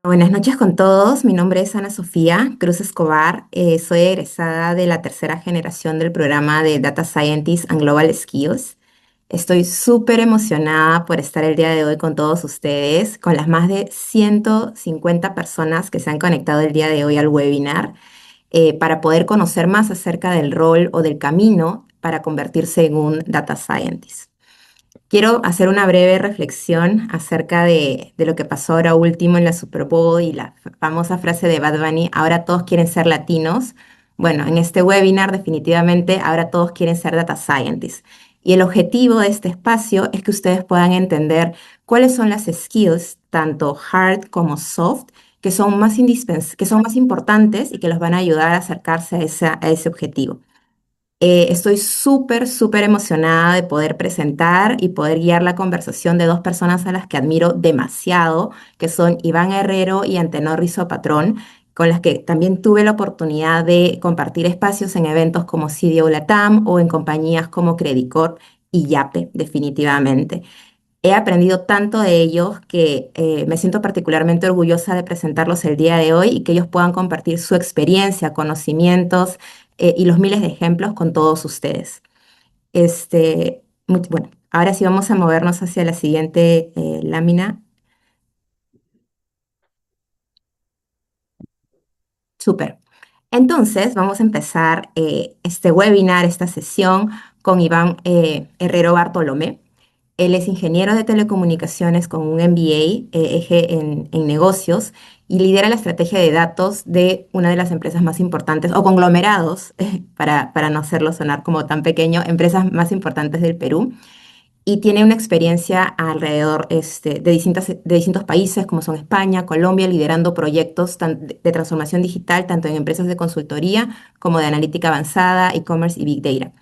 Buenas noches con todos. Mi nombre es Ana Sofía Cruz Escobar. Soy egresada de la tercera generación del programa de Data Scientist and Global Skills. Estoy súper emocionada por estar el día de hoy con todos ustedes, con las más de 150 personas que se han conectado el día de hoy al webinar, para poder conocer más acerca del rol o del camino para convertirse en un Data Scientist. Quiero hacer una breve reflexión acerca de lo que pasó ahora último en la Super Bowl y la famosa frase de Bad Bunny: ahora todos quieren ser latinos. Bueno, en este webinar definitivamente ahora todos quieren ser data scientists. Y el objetivo de este espacio es que ustedes puedan entender cuáles son las skills, tanto hard como soft, que son más importantes y que los van a ayudar a acercarse a ese objetivo. Estoy súper emocionada de poder presentar y poder guiar la conversación de dos personas a las que admiro demasiado, que son Iván Herrero y Antenor Rizzo Patrón, con las que también tuve la oportunidad de compartir espacios en eventos como CDO Latam o en compañías como Credit Corp y Yape, definitivamente. He aprendido tanto de ellos que me siento particularmente orgullosa de presentarlos el día de hoy y que ellos puedan compartir su experiencia, conocimientos, y los miles de ejemplos con todos ustedes. Bueno, ahora sí vamos a movernos hacia la siguiente lámina. Súper. Entonces, vamos a empezar este webinar, esta sesión, con Iván Herrero Bartolomé. Él es ingeniero de telecomunicaciones con un MBA, eje en negocios, y lidera la estrategia de datos de una de las empresas más importantes, o conglomerados, para no hacerlo sonar como tan pequeño, empresas más importantes del Perú. Y tiene una experiencia alrededor de distintos países, como son España, Colombia, liderando proyectos de transformación digital, tanto en empresas de consultoría como de analítica avanzada, e-commerce y big data.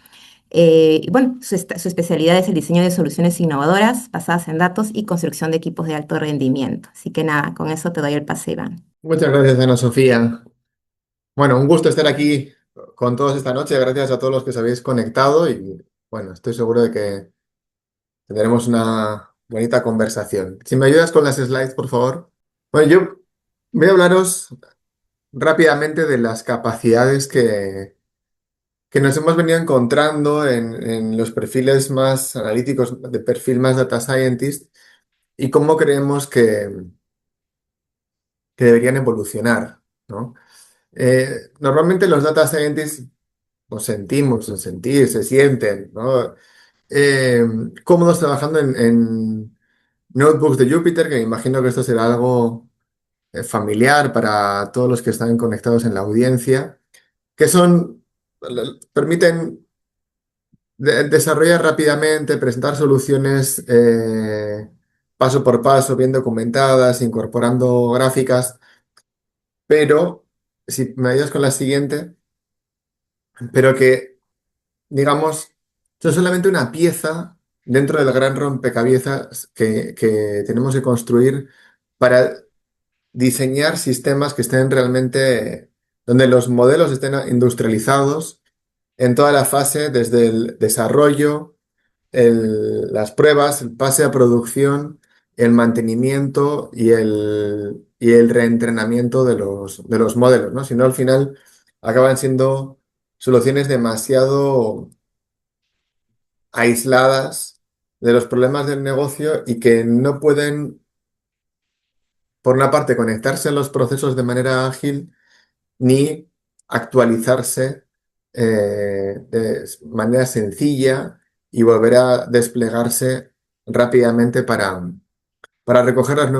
Y bueno, su especialidad es el diseño de soluciones innovadoras basadas en datos y construcción de equipos de alto rendimiento. Así que nada, con eso te doy el pase, Iván. Muchas gracias, Ana Sofía. Bueno, un gusto estar aquí con todos esta noche. Gracias a todos los que os habéis conectado y bueno, estoy seguro de que tendremos una bonita conversación. Si me ayudas con las slides, por favor. Bueno, yo voy a hablaros rápidamente de las capacidades que nos hemos venido encontrando en los perfiles más analíticos, de perfil más data scientist, y cómo creemos que deberían evolucionar, ¿no? Normalmente los data scientists nos sentimos, nos sentís, se sienten, ¿no? Eh, Cómodos trabajando en notebooks de Jupyter, que me imagino que esto será algo familiar para todos los que están conectados en la audiencia, que permiten desarrollar rápidamente, presentar soluciones paso por paso, bien documentadas, incorporando gráficas, pero si me ayudas con la siguiente, pero que digamos, son solamente una pieza dentro del gran rompecabezas que tenemos que construir para diseñar sistemas que estén realmente, donde los modelos estén industrializados en toda la fase, desde el desarrollo, las pruebas, el pase a producción, el mantenimiento y el reentrenamiento de los modelos, ¿no? Si no, al final acaban siendo soluciones demasiado aisladas de los problemas del negocio y que no pueden, por una parte, conectarse a los procesos de manera ágil ni actualizarse de manera sencilla y volver a desplegarse rápidamente para recoger las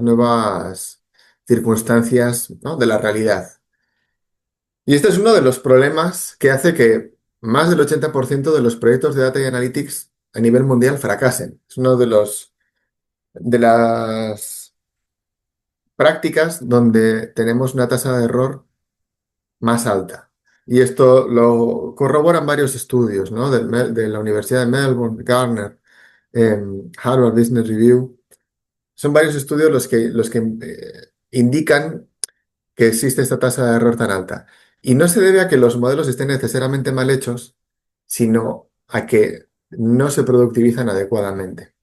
nuevas circunstancias, ¿no?, de la realidad. Y este es uno de los problemas que hace que más del 80% de los proyectos de Data y Analytics a nivel mundial fracasen. Es uno de las prácticas donde tenemos una tasa de error más alta. Y esto lo corroboran varios estudios, ¿no? De la Universidad de Melbourne, Gartner, Harvard Business Review. Son varios estudios los que indican que existe esta tasa de error tan alta. Y no se debe a que los modelos estén necesariamente mal hechos, sino a que no se productivizan adecuadamente.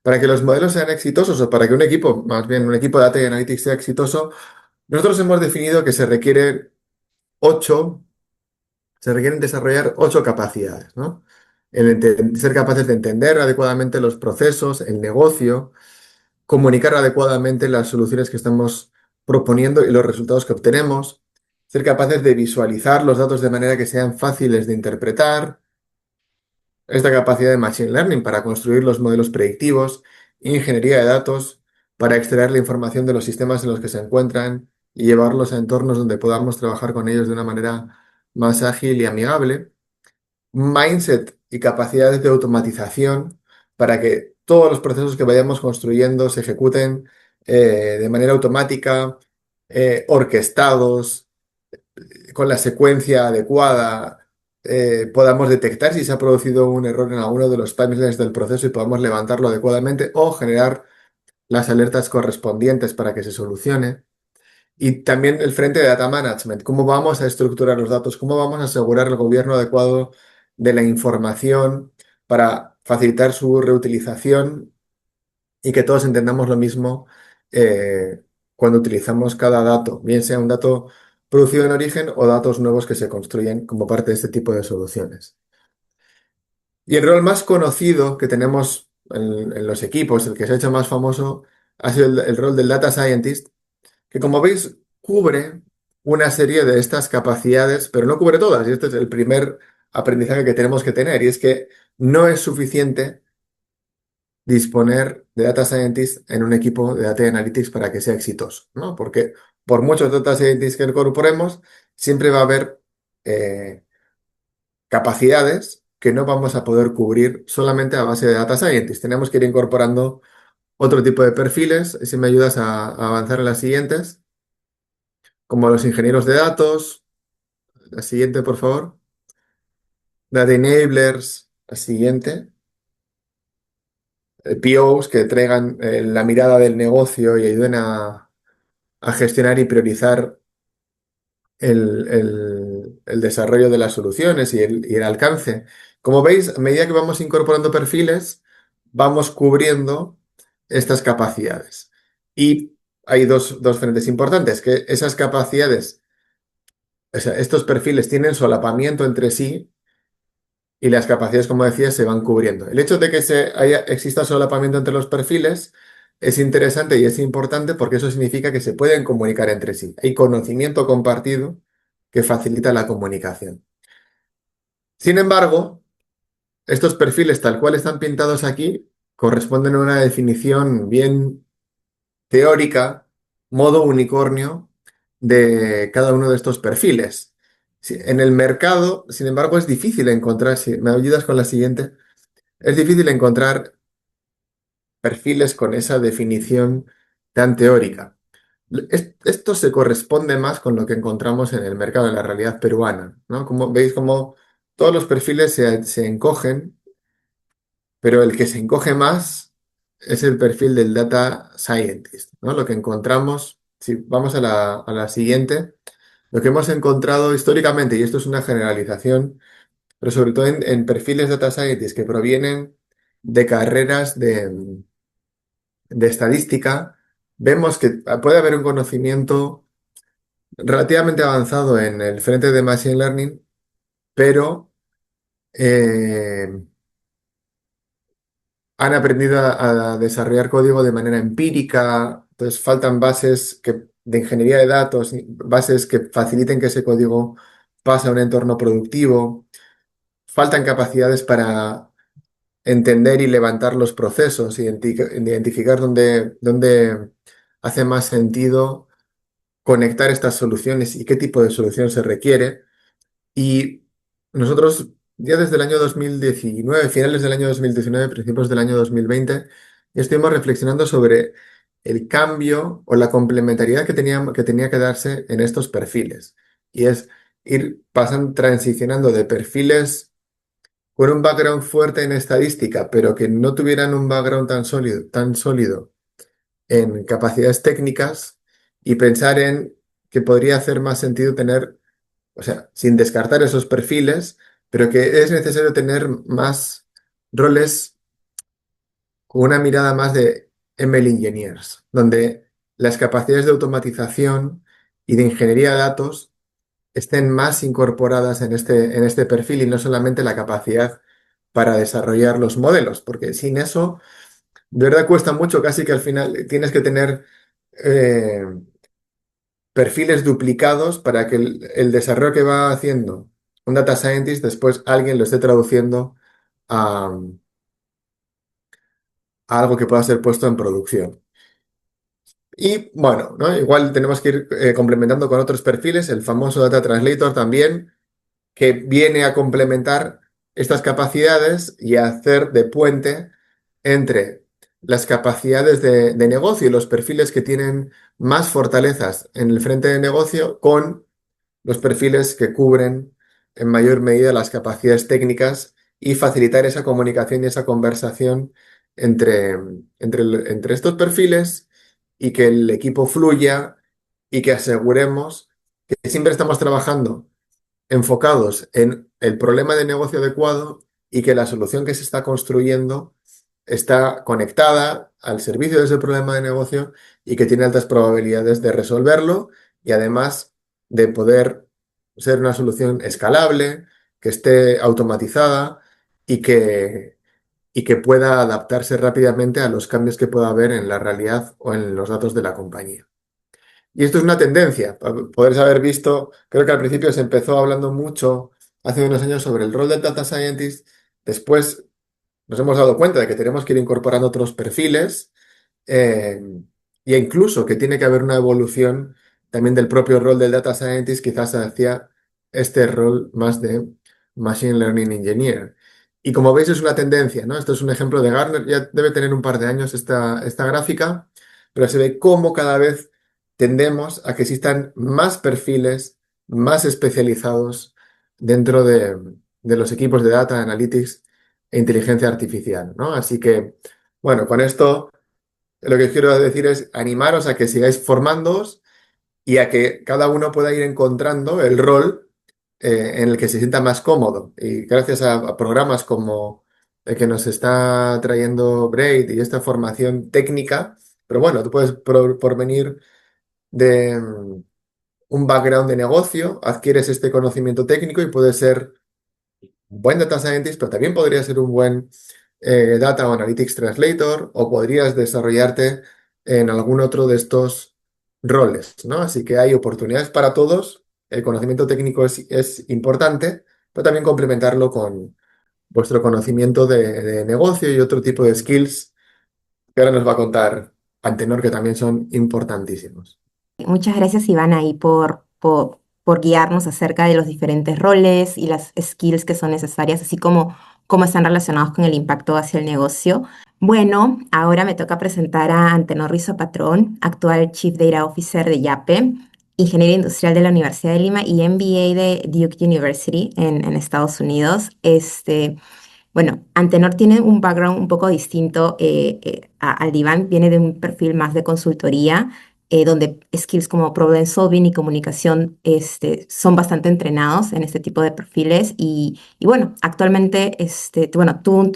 Para que los modelos sean exitosos o para que un equipo, más bien un equipo de Data y Analytics sea exitoso, nosotros hemos definido que ocho, se requieren desarrollar ocho capacidades, ¿no? Ser capaces de entender adecuadamente los procesos, el negocio, comunicar adecuadamente las soluciones que estamos proponiendo y los resultados que obtenemos, ser capaces de visualizar los datos de manera que sean fáciles de interpretar, esta capacidad de Machine Learning para construir los modelos predictivos, ingeniería de datos para extraer la información de los sistemas en los que se encuentran y llevarlos a entornos donde podamos trabajar con ellos de una manera más ágil y amigable, mindset y capacidades de automatización para que todos los procesos que vayamos construyendo se ejecuten de manera automática, orquestados, con la secuencia adecuada, podamos detectar si se ha producido un error en alguno de los pipelines del proceso y podamos levantarlo adecuadamente o generar las alertas correspondientes para que se solucione. Y también el frente de Data Management, cómo vamos a estructurar los datos, cómo vamos a asegurar el gobierno adecuado de la información para facilitar su reutilización y que todos entendamos lo mismo cuando utilizamos cada dato, bien sea un dato producido en origen o datos nuevos que se construyen como parte de este tipo de soluciones. Y el rol más conocido que tenemos en los equipos, el que se ha hecho más famoso, ha sido el rol del Data Scientist, que como veis cubre una serie de estas capacidades, pero no cubre todas. Y este es el primer aprendizaje que tenemos que tener, y es que no es suficiente disponer de data scientists en un equipo de data analytics para que sea exitoso, ¿no? Porque por muchos data scientists que incorporemos, siempre va a haber eh, capacidades que no vamos a poder cubrir solamente a base de data scientists. Tenemos que ir incorporando otro tipo de perfiles, si me ayudas a avanzar en las siguientes, como los ingenieros de datos, la siguiente, por favor, data enablers, la siguiente, POs que traigan la mirada del negocio y ayuden a gestionar y priorizar el desarrollo de las soluciones y el alcance. Como veis, a medida que vamos incorporando perfiles, vamos cubriendo estas capacidades. Y hay dos frentes importantes, que esas capacidades, o sea, estos perfiles tienen solapamiento entre sí y las capacidades, como decía, se van cubriendo. El hecho de que exista solapamiento entre los perfiles es interesante y es importante porque eso significa que se pueden comunicar entre sí. Hay conocimiento compartido que facilita la comunicación. Sin embargo, estos perfiles tal cual están pintados aquí corresponden a una definición bien teórica, modo unicornio, de cada uno de estos perfiles. En el mercado, sin embargo, es difícil encontrar, si me ayudas con la siguiente, es difícil encontrar perfiles con esa definición tan teórica. Esto se corresponde más con lo que encontramos en el mercado, en la realidad peruana, ¿no? Como veis, como todos los perfiles se encogen, pero el que se encoge más es el perfil del data scientist, ¿no? Lo que encontramos, si vamos a la siguiente, lo que hemos encontrado históricamente, y esto es una generalización, pero sobre todo en perfiles data scientist que provienen de carreras de estadística, vemos que puede haber un conocimiento relativamente avanzado en el frente de Machine Learning, pero eh, han aprendido a desarrollar código de manera empírica, entonces faltan bases de ingeniería de datos, bases que faciliten que ese código pase a un entorno productivo, faltan capacidades para entender y levantar los procesos, identificar dónde hace más sentido conectar estas soluciones y qué tipo de solución se requiere. Y nosotros ya desde el año 2019, finales del año 2019, principios del año 2020, ya estuvimos reflexionando sobre el cambio o la complementariedad que tenía que darse en estos perfiles. Y es ir transicionando de perfiles con un background fuerte en estadística, pero que no tuvieran un background tan sólido en capacidades técnicas y pensar en que podría hacer más sentido tener, o sea, sin descartar esos perfiles, pero que es necesario tener más roles con una mirada más de ML Engineers, donde las capacidades de automatización y de ingeniería de datos estén más incorporadas en este perfil y no solamente la capacidad para desarrollar los modelos, porque sin eso, de verdad cuesta mucho, casi que al final tienes que tener eh, perfiles duplicados para que el desarrollo que va haciendo un data scientist después alguien lo esté traduciendo a algo que pueda ser puesto en producción. Y bueno, ¿no? Igual tenemos que ir complementando con otros perfiles, el famoso Data Translator también, que viene a complementar estas capacidades y a hacer de puente entre las capacidades de negocio y los perfiles que tienen más fortalezas en el frente de negocio con los perfiles que cubren en mayor medida las capacidades técnicas y facilitar esa comunicación y esa conversación entre estos perfiles y que el equipo fluya y que aseguremos que siempre estamos trabajando enfocados en el problema de negocio adecuado y que la solución que se está construyendo está conectada al servicio de ese problema de negocio y que tiene altas probabilidades de resolverlo y además de poder ser una solución escalable, que esté automatizada y y que pueda adaptarse rápidamente a los cambios que pueda haber en la realidad o en los datos de la compañía. Y esto es una tendencia, poderse haber visto, creo que al principio se empezó hablando mucho hace unos años sobre el rol del data scientist, después nos hemos dado cuenta de que tenemos que ir incorporando otros perfiles eh, e incluso que tiene que haber una evolución también del propio rol del data scientist, quizás hacia este rol más de machine learning engineer. Y como veis es una tendencia, ¿no? Esto es un ejemplo de Gartner, ya debe tener un par de años esta gráfica, pero se ve cómo cada vez tendemos a que existan más perfiles, más especializados dentro de los equipos de data analytics e inteligencia artificial, ¿no? Así que, bueno, con esto lo que quiero decir es animaros a que sigáis formándoos y a que cada uno pueda ir encontrando el rol en el que se sienta más cómodo. Y gracias a programas como el que nos está trayendo Braid y esta formación técnica, pero bueno, tú puedes por venir de un background de negocio, adquieres este conocimiento técnico y puedes ser un buen data scientist, pero también podría ser un buen data o analytics translator o podrías desarrollarte en algún otro de estos roles, ¿no? Así que hay oportunidades para todos. El conocimiento técnico es importante, pero también complementarlo con vuestro conocimiento de negocio y otro tipo de skills que ahora nos va a contar Antenor, que también son importantísimos. Muchas gracias, Ivana, ahí por guiarnos acerca de los diferentes roles y las skills que son necesarias, así como cómo están relacionados con el impacto hacia el negocio. Bueno, ahora me toca presentar a Antenor Rizo Patrón, actual Chief Data Officer de Yape, ingeniero industrial de la Universidad de Lima y MBA de Duke University en Estados Unidos. Bueno, Antenor tiene un background un poco distinto al de Iván, viene de un perfil más de consultoría, donde skills como problem solving y comunicación son bastante entrenados en este tipo de perfiles. Y bueno, actualmente bueno, tuvo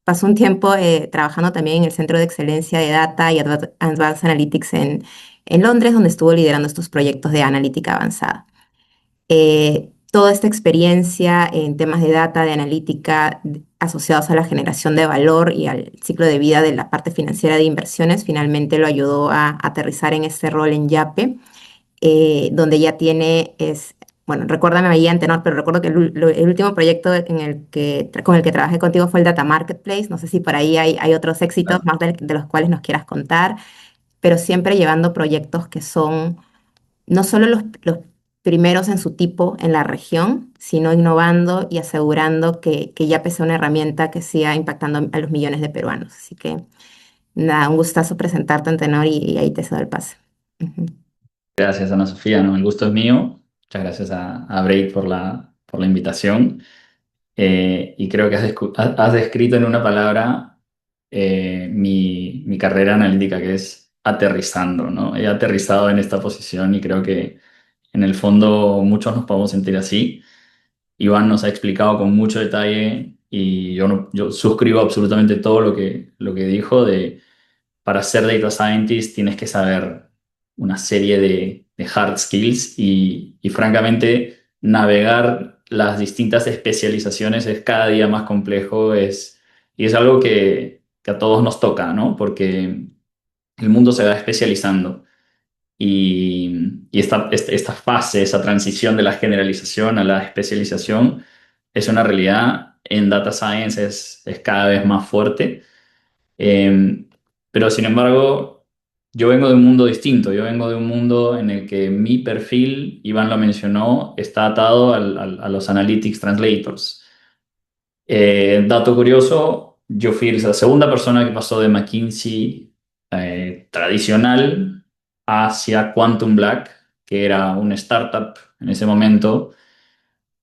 pasó un tiempo trabajando también en el Centro de Excelencia de Data y Advanced Analytics en Londres, donde estuvo liderando estos proyectos de analítica avanzada. Toda esta experiencia en temas de data, de analítica, asociados a la generación de valor y al ciclo de vida de la parte financiera de inversiones, finalmente lo ayudó a aterrizar en este rol en Yape, donde ya bueno, recuérdame ahí Antenor, pero recuerdo que el último proyecto con el que trabajé contigo fue el Data Marketplace. No sé si por ahí hay otros éxitos más de los cuales nos quieras contar, pero siempre llevando proyectos que son no solo los primeros en su tipo en la región, sino innovando y asegurando que Yape sea una herramienta que siga impactando a los millones de peruanos. Así que nada, un gustazo presentarte, Antenor, y ahí te cedo el pase. Ujú. Gracias, Ana Sofía, ¿no? El gusto es mío. Muchas gracias a Break por la invitación. Y creo que has descrito en una palabra mi carrera analítica, que es aterrizando, ¿no? He aterrizado en esta posición y creo que en el fondo muchos nos podemos sentir así. Iván nos ha explicado con mucho detalle y yo, yo suscribo absolutamente todo lo que dijo de para ser data scientist tienes que saber una serie de hard skills y francamente navegar las distintas especializaciones es cada día más complejo y es algo que a todos nos toca, ¿no? Porque el mundo se va especializando y esta fase, esa transición de la generalización a la especialización es una realidad. En data science es cada vez más fuerte. Eh, pero sin embargo, yo vengo de un mundo distinto, yo vengo de un mundo en el que mi perfil, Iván lo mencionó, está atado a los Analytics Translators. Dato curioso, yo fui la segunda persona que pasó de McKinsey tradicional hacia Quantum Black, que era una startup en ese momento,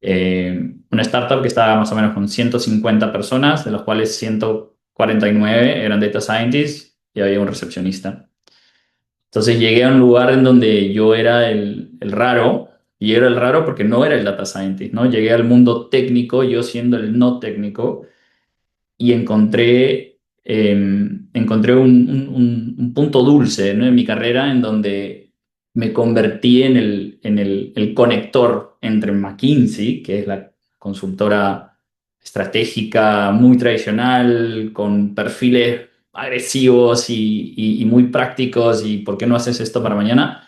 una startup que estaba más o menos con 150 personas, de los cuales 149 eran data scientists y había un recepcionista. Entonces llegué a un lugar en donde yo era el raro, y era el raro porque no era el data scientist, ¿no? Llegué al mundo técnico, yo siendo el no técnico, y encontré un punto dulce, ¿no? En mi carrera en donde me convertí en el conector entre McKinsey, que es la consultora estratégica muy tradicional, con perfiles agresivos y muy prácticos, y ¿por qué no haces esto para mañana?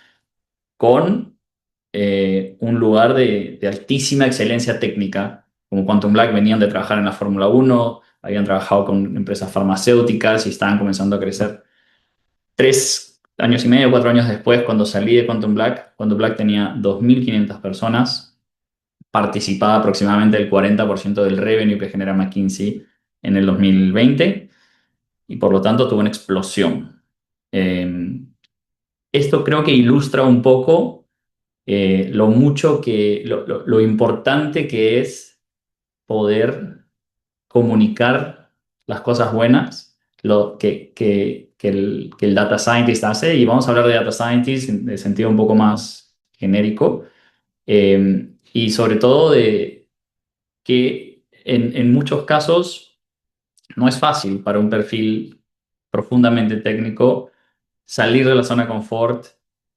Con un lugar de altísima excelencia técnica, como Quantum Black venían de trabajar en la Fórmula Uno, habían trabajado con empresas farmacéuticas y estaban comenzando a crecer. 3 años y medio, 4 años después, cuando salí de Quantum Black tenía 2.500 personas, participaba aproximadamente el 40% del revenue que genera McKinsey en el 2020 y por lo tanto tuvo una explosión. Esto creo que ilustra un poco lo mucho lo importante que es poder comunicar las cosas buenas, lo que el data scientist hace, y vamos a hablar de data scientist en el sentido un poco más genérico, y sobre todo de que en muchos casos no es fácil para un perfil profundamente técnico salir de la zona de confort,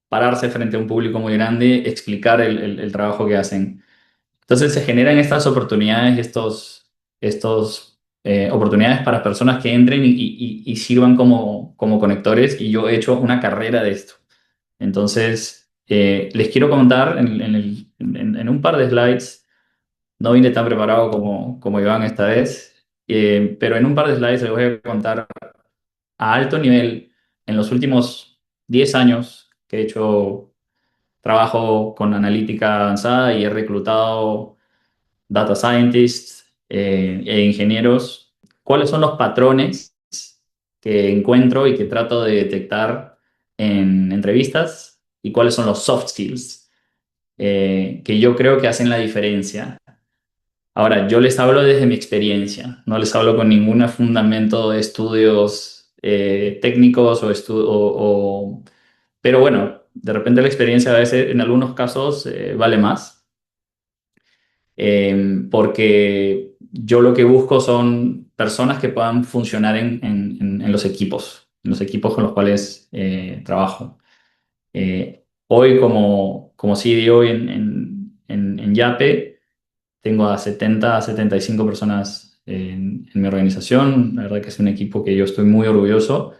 pararse frente a un público muy grande, explicar el trabajo que hacen. Entonces se generan estas oportunidades, oportunidades para personas que entren y sirvan como conectores, y yo he hecho una carrera de esto. Entonces, les quiero contar en un par de slides, no vine tan preparado como Iván esta vez, pero en un par de slides les voy a contar a alto nivel en los últimos 10 años que he hecho trabajo con analítica avanzada y he reclutado data scientists e ingenieros, cuáles son los patrones que encuentro y que trato de detectar en entrevistas y cuáles son los soft skills que yo creo que hacen la diferencia. Ahora, yo les hablo desde mi experiencia, no les hablo con ningún fundamento de estudios técnicos pero bueno, de repente la experiencia a veces en algunos casos vale más. Porque yo lo que busco son personas que puedan funcionar en los equipos con los cuales trabajo. Hoy como CDO en Yape, tengo a 70 a 75 personas en mi organización. La verdad que es un equipo que yo estoy muy orgulloso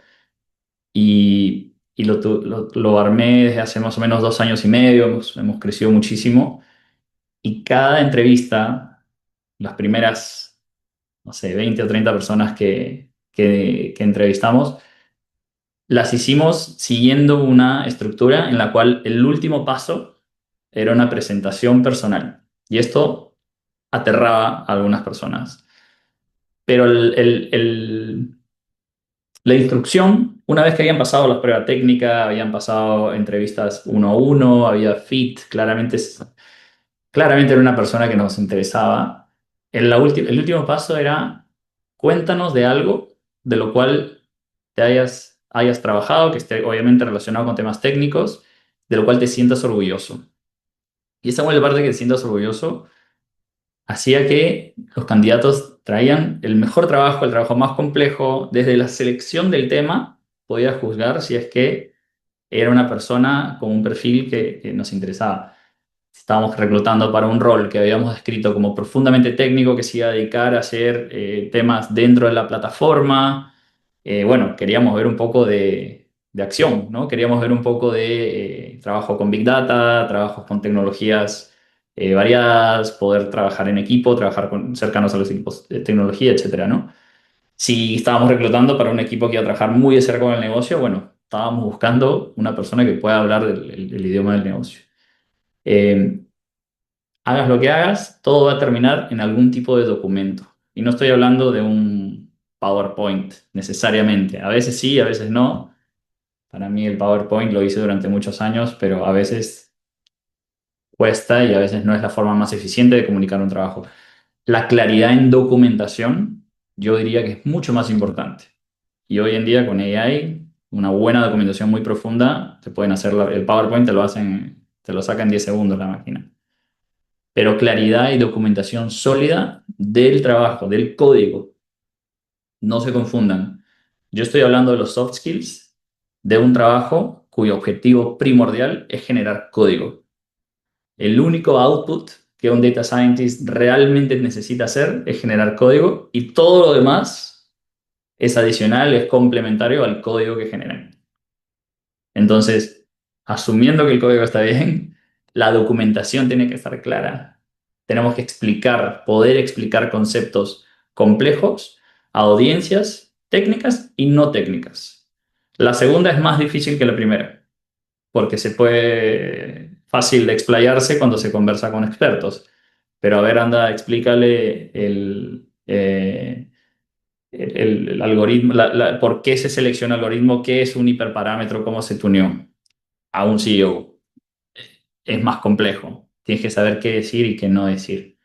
y lo armé desde hace más o menos 2 años y medio. Hemos crecido muchísimo y cada entrevista, las primeras, no sé, 20 o 30 personas que entrevistamos, las hicimos siguiendo una estructura en la cual el último paso era una presentación personal. Y esto aterraba a algunas personas. Pero la instrucción, una vez que habían pasado la prueba técnica, habían pasado entrevistas uno a uno, había fit, claramente era una persona que nos interesaba. El último paso era, cuéntanos de algo de lo cual te hayas trabajado, que esté obviamente relacionado con temas técnicos, de lo cual te sientas orgulloso. Y esa fue la parte que te sientas orgulloso. hacía que los candidatos traían el mejor trabajo, el trabajo más complejo. Desde la selección del tema podía juzgar si es que era una persona con un perfil que nos interesaba. Estábamos reclutando para un rol que habíamos descrito como profundamente técnico, que se iba a dedicar a hacer temas dentro de la plataforma. Bueno, queríamos ver un poco de acción, ¿no? Queríamos ver un poco de trabajo con Big Data, trabajos con tecnologías variadas, poder trabajar en equipo, cercanos a los equipos de tecnología, etcétera, ¿no? Si estábamos reclutando para un equipo que iba a trabajar muy de cerca con el negocio, bueno, estábamos buscando una persona que pueda hablar el idioma del negocio. Eh, Hagas lo que hagas, todo va a terminar en algún tipo de documento. Y no estoy hablando de un PowerPoint necesariamente. A veces sí, a veces no. Para mí el PowerPoint lo hice durante muchos años, pero a veces cuesta y a veces no es la forma más eficiente de comunicar un trabajo. La claridad en documentación, yo diría que es mucho más importante. Y hoy en día con AI, una buena documentación muy profunda, te pueden hacer el PowerPoint, te lo saca en 10 segundos la máquina. Pero claridad y documentación sólida del trabajo, del código. No se confundan. Yo estoy hablando de los soft skills de un trabajo cuyo objetivo primordial es generar código. El único output que un data scientist realmente necesita hacer es generar código y todo lo demás es adicional, es complementario al código que generan. Entonces, asumiendo que el código está bien, la documentación tiene que estar clara. Tenemos que poder explicar conceptos complejos a audiencias técnicas y no técnicas. La segunda es más difícil que la primera, porque se puede fácil de explayarse cuando se conversa con expertos. Pero a ver, anda, explícale el algoritmo, por qué se selecciona el algoritmo, qué es un hiperparámetro, cómo se tuneó a un CEO. Es más complejo. Tienes que saber qué decir y qué no decir.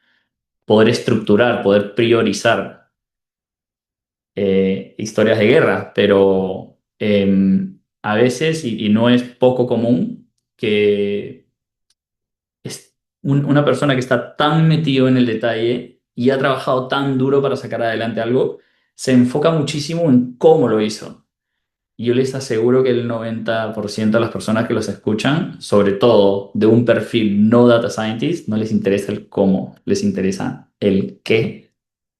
Poder estructurar, poder priorizar historias de guerra, pero a veces, y no es poco común, que es una persona que está tan metido en el detalle y ha trabajado tan duro para sacar adelante algo, se enfoca muchísimo en cómo lo hizo. Y yo les aseguro que el 90% de las personas que los escuchan, sobre todo de un perfil no data scientist, no les interesa el cómo, les interesa el qué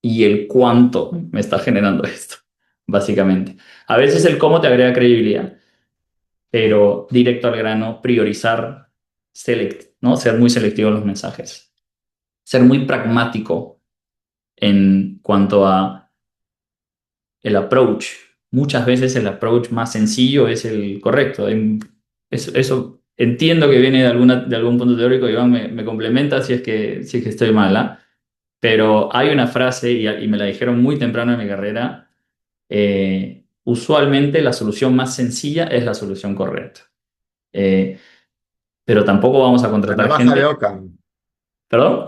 y el cuánto me está generando esto, básicamente. A veces el cómo te agrega credibilidad, pero directo al grano, priorizar, ¿no? Ser muy selectivo en los mensajes, ser muy pragmático en cuanto a el approach. Muchas veces el approach más sencillo es el correcto. Eso entiendo que viene de algún punto teórico, Iván me complementa si es que estoy mal, ¿ah? Pero hay una frase, y me la dijeron muy temprano en mi carrera, usualmente la solución más sencilla es la solución correcta. Eh, pero tampoco vamos a La contratar navaja de gente. Ockham. ¿Perdón?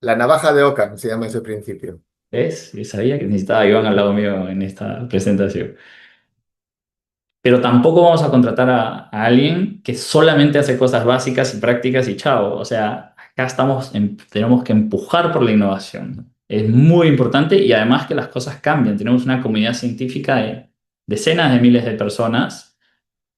La navaja de Ockham se llama ese principio. ¿Ves? Yo sabía que necesitaba a Iván al lado mío en esta presentación. Pero tampoco vamos a contratar a alguien que solamente hace cosas básicas y prácticas y chao. O sea, acá tenemos que empujar por la innovación. Es muy importante y además que las cosas cambian. Tenemos una comunidad científica de decenas de miles de personas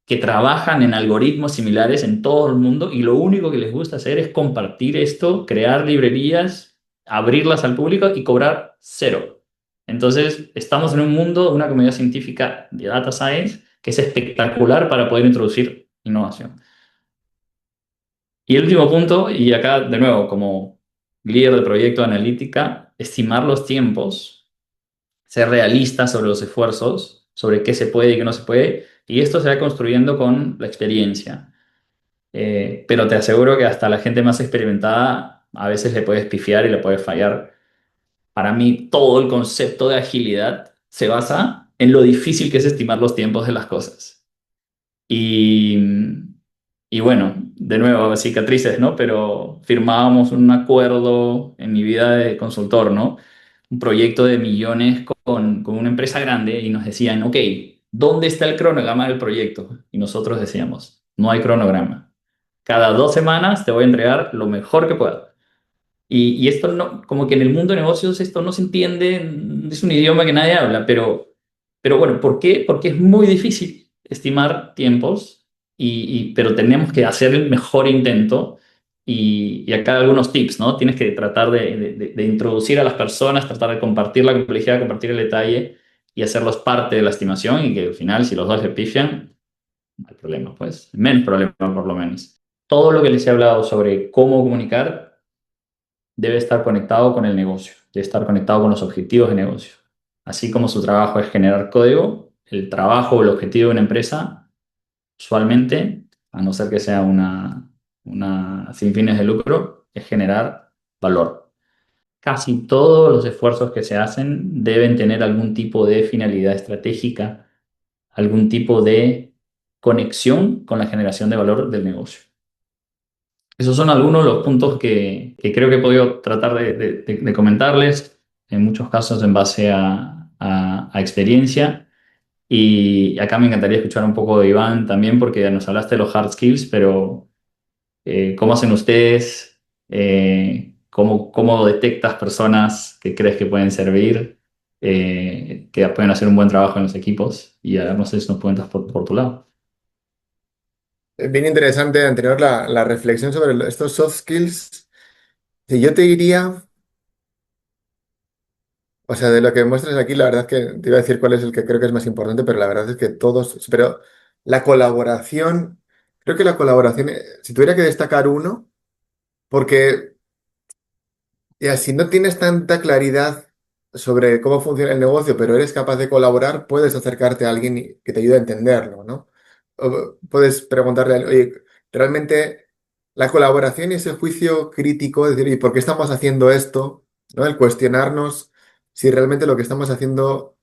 que trabajan en algoritmos similares en todo el mundo y lo único que les gusta hacer es compartir esto, crear librerías, abrirlas al público y cobrar cero. Entonces, estamos en un mundo, una comunidad científica de data science que es espectacular para poder introducir innovación. Y el último punto, y acá de nuevo como líder de proyecto de analítica, estimar los tiempos, ser realista sobre los esfuerzos, sobre qué se puede y qué no se puede, y esto se va construyendo con la experiencia. Pero te aseguro que hasta la gente más experimentada a veces le puedes pifiar y le puedes fallar. Para mí, todo el concepto de agilidad se basa en lo difícil que es estimar los tiempos de las cosas. Y, y bueno, de nuevo, cicatrices, ¿no? Pero firmábamos un acuerdo en mi vida de consultor, ¿no? Un proyecto de millones con una empresa grande y nos decían, ok, ¿dónde está el cronograma del proyecto? Y nosotros decíamos, no hay cronograma. Cada 2 semanas te voy a entregar lo mejor que pueda. Y esto no, como que en el mundo de negocios esto no se entiende, es un idioma que nadie habla, pero bueno, ¿por qué? Porque es muy difícil estimar tiempos, pero tenemos que hacer el mejor intento. Y acá algunos tips, ¿no? Tienes que tratar de introducir a las personas, tratar de compartir la complejidad, compartir el detalle y hacerlos parte de la estimación y que al final, si los dos le pifian, no hay problema, pues, menos problema por lo menos. Todo lo que les he hablado sobre cómo comunicar debe estar conectado con el negocio, debe estar conectado con los objetivos de negocio. Así como su trabajo es generar código, el trabajo o el objetivo de una empresa, usualmente, a no ser que sea una sin fines de lucro, es generar valor. Casi todos los esfuerzos que se hacen deben tener algún tipo de finalidad estratégica, algún tipo de conexión con la generación de valor del negocio. Esos son algunos de los puntos que creo que he podido tratar de comentarles, en muchos casos en base a experiencia. Y acá me encantaría escuchar un poco de Iván también, porque nos hablaste de los hard skills, pero ¿cómo hacen ustedes? ¿Cómo detectas personas que crees que pueden servir, que pueden hacer un buen trabajo en los equipos? Y no sé si nos cuentas por tu lado. Es bien interesante, anterior, la reflexión sobre estos soft skills. Y yo te diría, o sea, de lo que muestras aquí, la verdad es que te iba a decir cuál es el que creo que es más importante, pero la verdad es que todos, pero la colaboración, creo que la colaboración, si tuviera que destacar uno, porque ya, si no tienes tanta claridad sobre cómo funciona el negocio, pero eres capaz de colaborar, puedes acercarte a alguien que te ayude a entenderlo, ¿no? O puedes preguntarle, oye, realmente la colaboración y ese juicio crítico, es decir, ¿y por qué estamos haciendo esto? ¿No? El cuestionarnos si realmente lo que estamos haciendo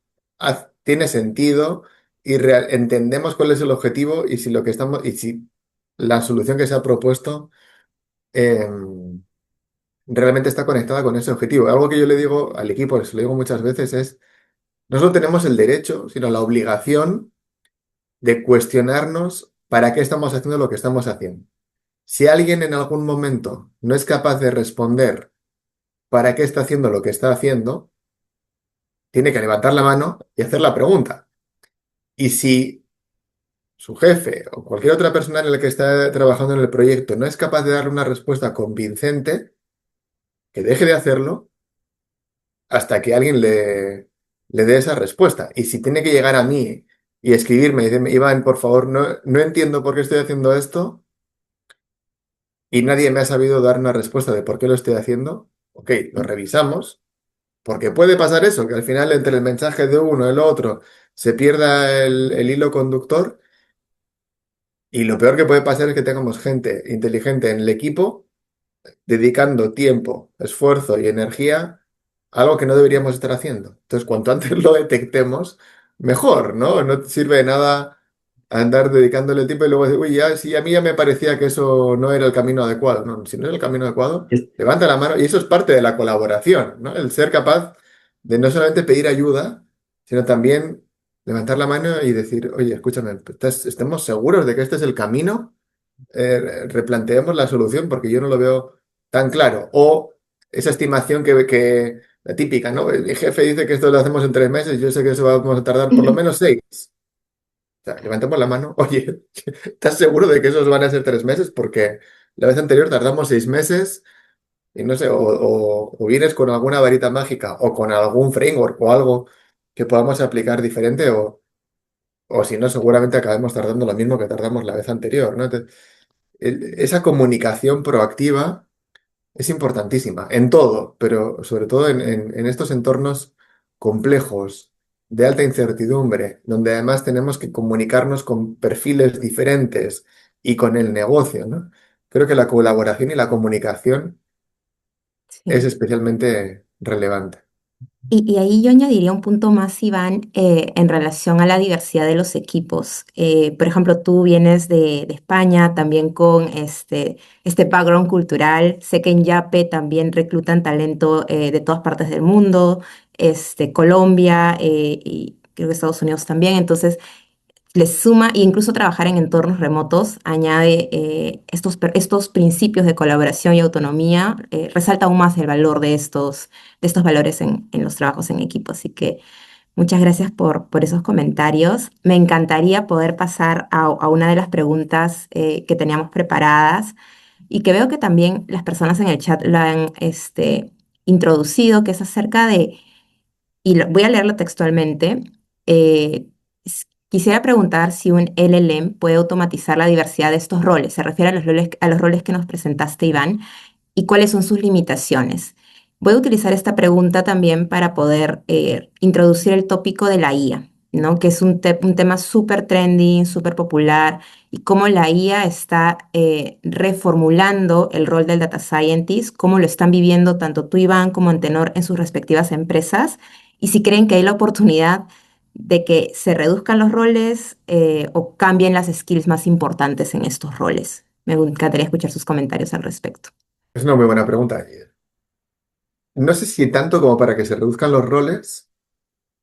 tiene sentido y entendemos cuál es el objetivo y si lo que estamos, y si la solución que se ha propuesto. em, realmente está conectada con ese objetivo. Algo que yo le digo al equipo, se lo digo muchas veces, es, no solo tenemos el derecho, sino la obligación de cuestionarnos para qué estamos haciendo lo que estamos haciendo. Si alguien en algún momento no es capaz de responder para qué está haciendo lo que está haciendo, tiene que levantar la mano y hacer la pregunta. Y si su jefe o cualquier otra persona en la que está trabajando en el proyecto no es capaz de darle una respuesta convincente, que deje de hacerlo hasta que alguien le dé esa respuesta. Y si tiene que llegar a mí y escribirme y decirme, Iván, por favor, no entiendo por qué estoy haciendo esto y nadie me ha sabido dar una respuesta de por qué lo estoy haciendo, ok, lo revisamos, porque puede pasar eso, que al final entre el mensaje de uno y el otro se pierda el hilo conductor y lo peor que puede pasar es que tengamos gente inteligente en el equipo dedicando tiempo, esfuerzo y energía a algo que no deberíamos estar haciendo. Entonces, cuanto antes lo detectemos, mejor, ¿no? No te sirve de nada andar dedicándole el tiempo y luego decir, uy, ya, sí, a mí ya me parecía que eso no era el camino adecuado. No, si no es el camino adecuado, Es- levanta la mano y eso es parte de la colaboración, ¿no? El ser capaz de no solamente pedir ayuda, sino también levantar la mano y decir, oye, escúchame, ¿estemos seguros de que este es el camino? Replanteemos la solución porque yo no lo veo tan claro. O esa estimación la típica, ¿no? El jefe dice que esto lo hacemos en 3 meses, yo sé que eso vamos a tardar por lo menos 6. O sea, levantemos la mano. Oye, ¿estás seguro de que esos van a ser 3 meses? Porque la vez anterior tardamos 6 meses y no sé, o vienes con alguna varita mágica o con algún framework o algo que podamos aplicar diferente o si no, seguramente acabemos tardando lo mismo que tardamos la vez anterior, ¿no? Esa comunicación proactiva es importantísima en todo, pero sobre todo en estos entornos complejos, de alta incertidumbre, donde además tenemos que comunicarnos con perfiles diferentes y con el negocio, ¿no? Creo que la colaboración y la comunicación es Sí. especialmente relevante. Y ahí yo añadiría un punto más, Iván, en relación a la diversidad de los equipos. Por ejemplo, tú vienes de España, también con este background cultural. Sé que en Yape también reclutan talento de todas partes del mundo, Colombia y creo que Estados Unidos también. Entonces, les suma, e incluso trabajar en entornos remotos añade estos principios de colaboración y autonomía, resalta aún más el valor de estos valores en los trabajos en equipo. Así que muchas gracias por esos comentarios. Me encantaría poder pasar a una de las preguntas que teníamos preparadas y que veo que también las personas en el chat la han introducido, que es acerca de, voy a leerlo textualmente. Quisiera preguntar si un LLM puede automatizar la diversidad de estos roles. Se refiere a los roles que nos presentaste, Iván, y cuáles son sus limitaciones. Voy a utilizar esta pregunta también para poder introducir el tópico de la IA, ¿no? Que es un tema súper trending, súper popular, y cómo la IA está reformulando el rol del data scientist, cómo lo están viviendo tanto tú, Iván, como Antenor en sus respectivas empresas, y si creen que hay la oportunidad de que se reduzcan los roles o cambien las skills más importantes en estos roles. Me encantaría escuchar sus comentarios al respecto. Es una muy buena pregunta. No sé si tanto como para que se reduzcan los roles,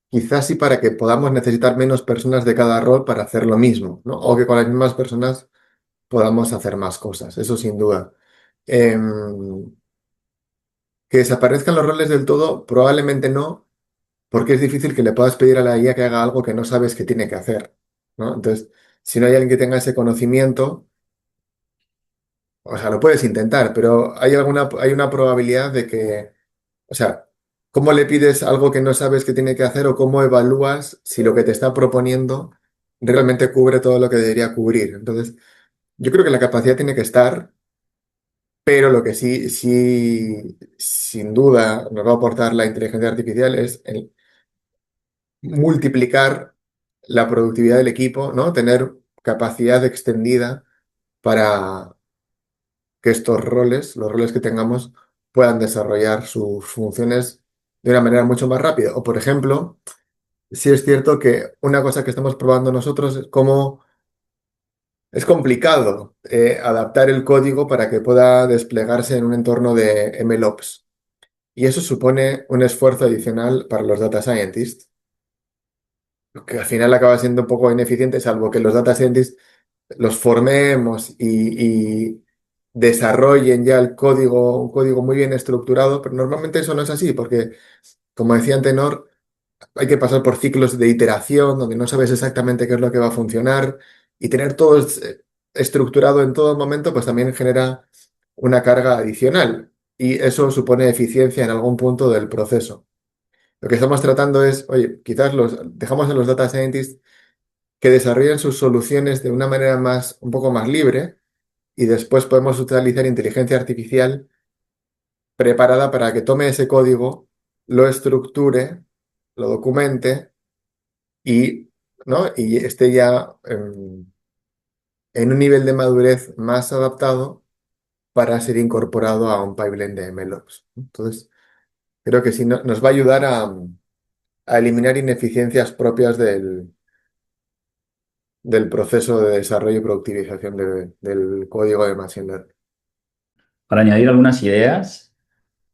quizás sí para que podamos necesitar menos personas de cada rol para hacer lo mismo, ¿no? O que con las mismas personas podamos hacer más cosas, eso sin duda. Em, que desaparezcan los roles del todo, probablemente no, porque es difícil que le puedas pedir a la IA que haga algo que no sabes que tiene que hacer, ¿no? Entonces, si no hay alguien que tenga ese conocimiento, o sea, lo puedes intentar, pero hay una probabilidad de que, o sea, ¿cómo le pides algo que no sabes que tiene que hacer o cómo evalúas si lo que te está proponiendo realmente cubre todo lo que debería cubrir? Entonces, yo creo que la capacidad tiene que estar, pero lo que sí, sin duda nos va a aportar la inteligencia artificial es el multiplicar la productividad del equipo, ¿no? Tener capacidad extendida para que estos roles, los roles que tengamos, puedan desarrollar sus funciones de una manera mucho más rápida. O, por ejemplo, sí es cierto que una cosa que estamos probando nosotros es cómo es complicado adaptar el código para que pueda desplegarse en un entorno de MLOps. Y eso supone un esfuerzo adicional para los data scientists, que al final acaba siendo un poco ineficiente, salvo que los data scientists los formemos y desarrollen ya el código, un código muy bien estructurado, pero normalmente eso no es así, porque, como decía Antenor, hay que pasar por ciclos de iteración donde no sabes exactamente qué es lo que va a funcionar y tener todo estructurado en todo momento, pues también genera una carga adicional y eso supone eficiencia en algún punto del proceso. Lo que estamos tratando es, oye, quizás dejamos a los data scientists que desarrollen sus soluciones de una manera un poco más libre y después podemos utilizar inteligencia artificial preparada para que tome ese código, lo estructure, lo documente y, ¿no? Y esté ya en un nivel de madurez más adaptado para ser incorporado a un pipeline de MLOps. Entonces, creo que sí nos va a ayudar a eliminar ineficiencias propias del proceso de desarrollo y productivización del código de Machine Learning. Para añadir algunas ideas,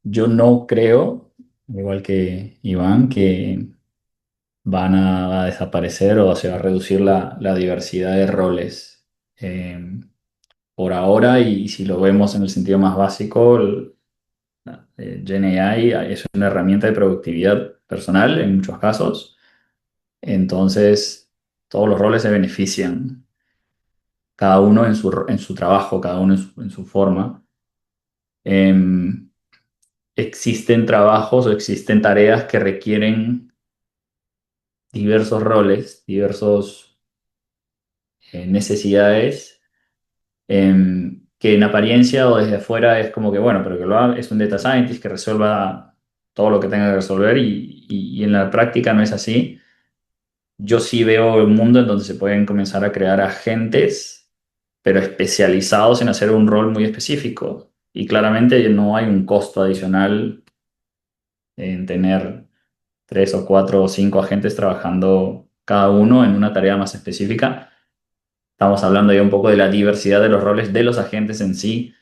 yo no creo, igual que Iván, que van a desaparecer o se va a reducir la diversidad de roles. Eh, por ahora, y si lo vemos en el sentido más básico, GenAI es una herramienta de productividad personal en muchos casos. Entonces, todos los roles se benefician, cada uno en su trabajo, cada uno en su forma. Em, existen trabajos o existen tareas que requieren diversos roles, diversos necesidades, que en apariencia o desde afuera es como que, bueno, pero que lo haga, es un data scientist que resuelva todo lo que tenga que resolver y en la práctica no es así. Yo sí veo un mundo en donde se pueden comenzar a crear agentes, pero especializados en hacer un rol muy específico. Y claramente no hay un costo adicional en tener tres o cuatro o cinco agentes trabajando cada uno en una tarea más específica. Estamos hablando ya un poco de la diversidad de los roles de los agentes en sí,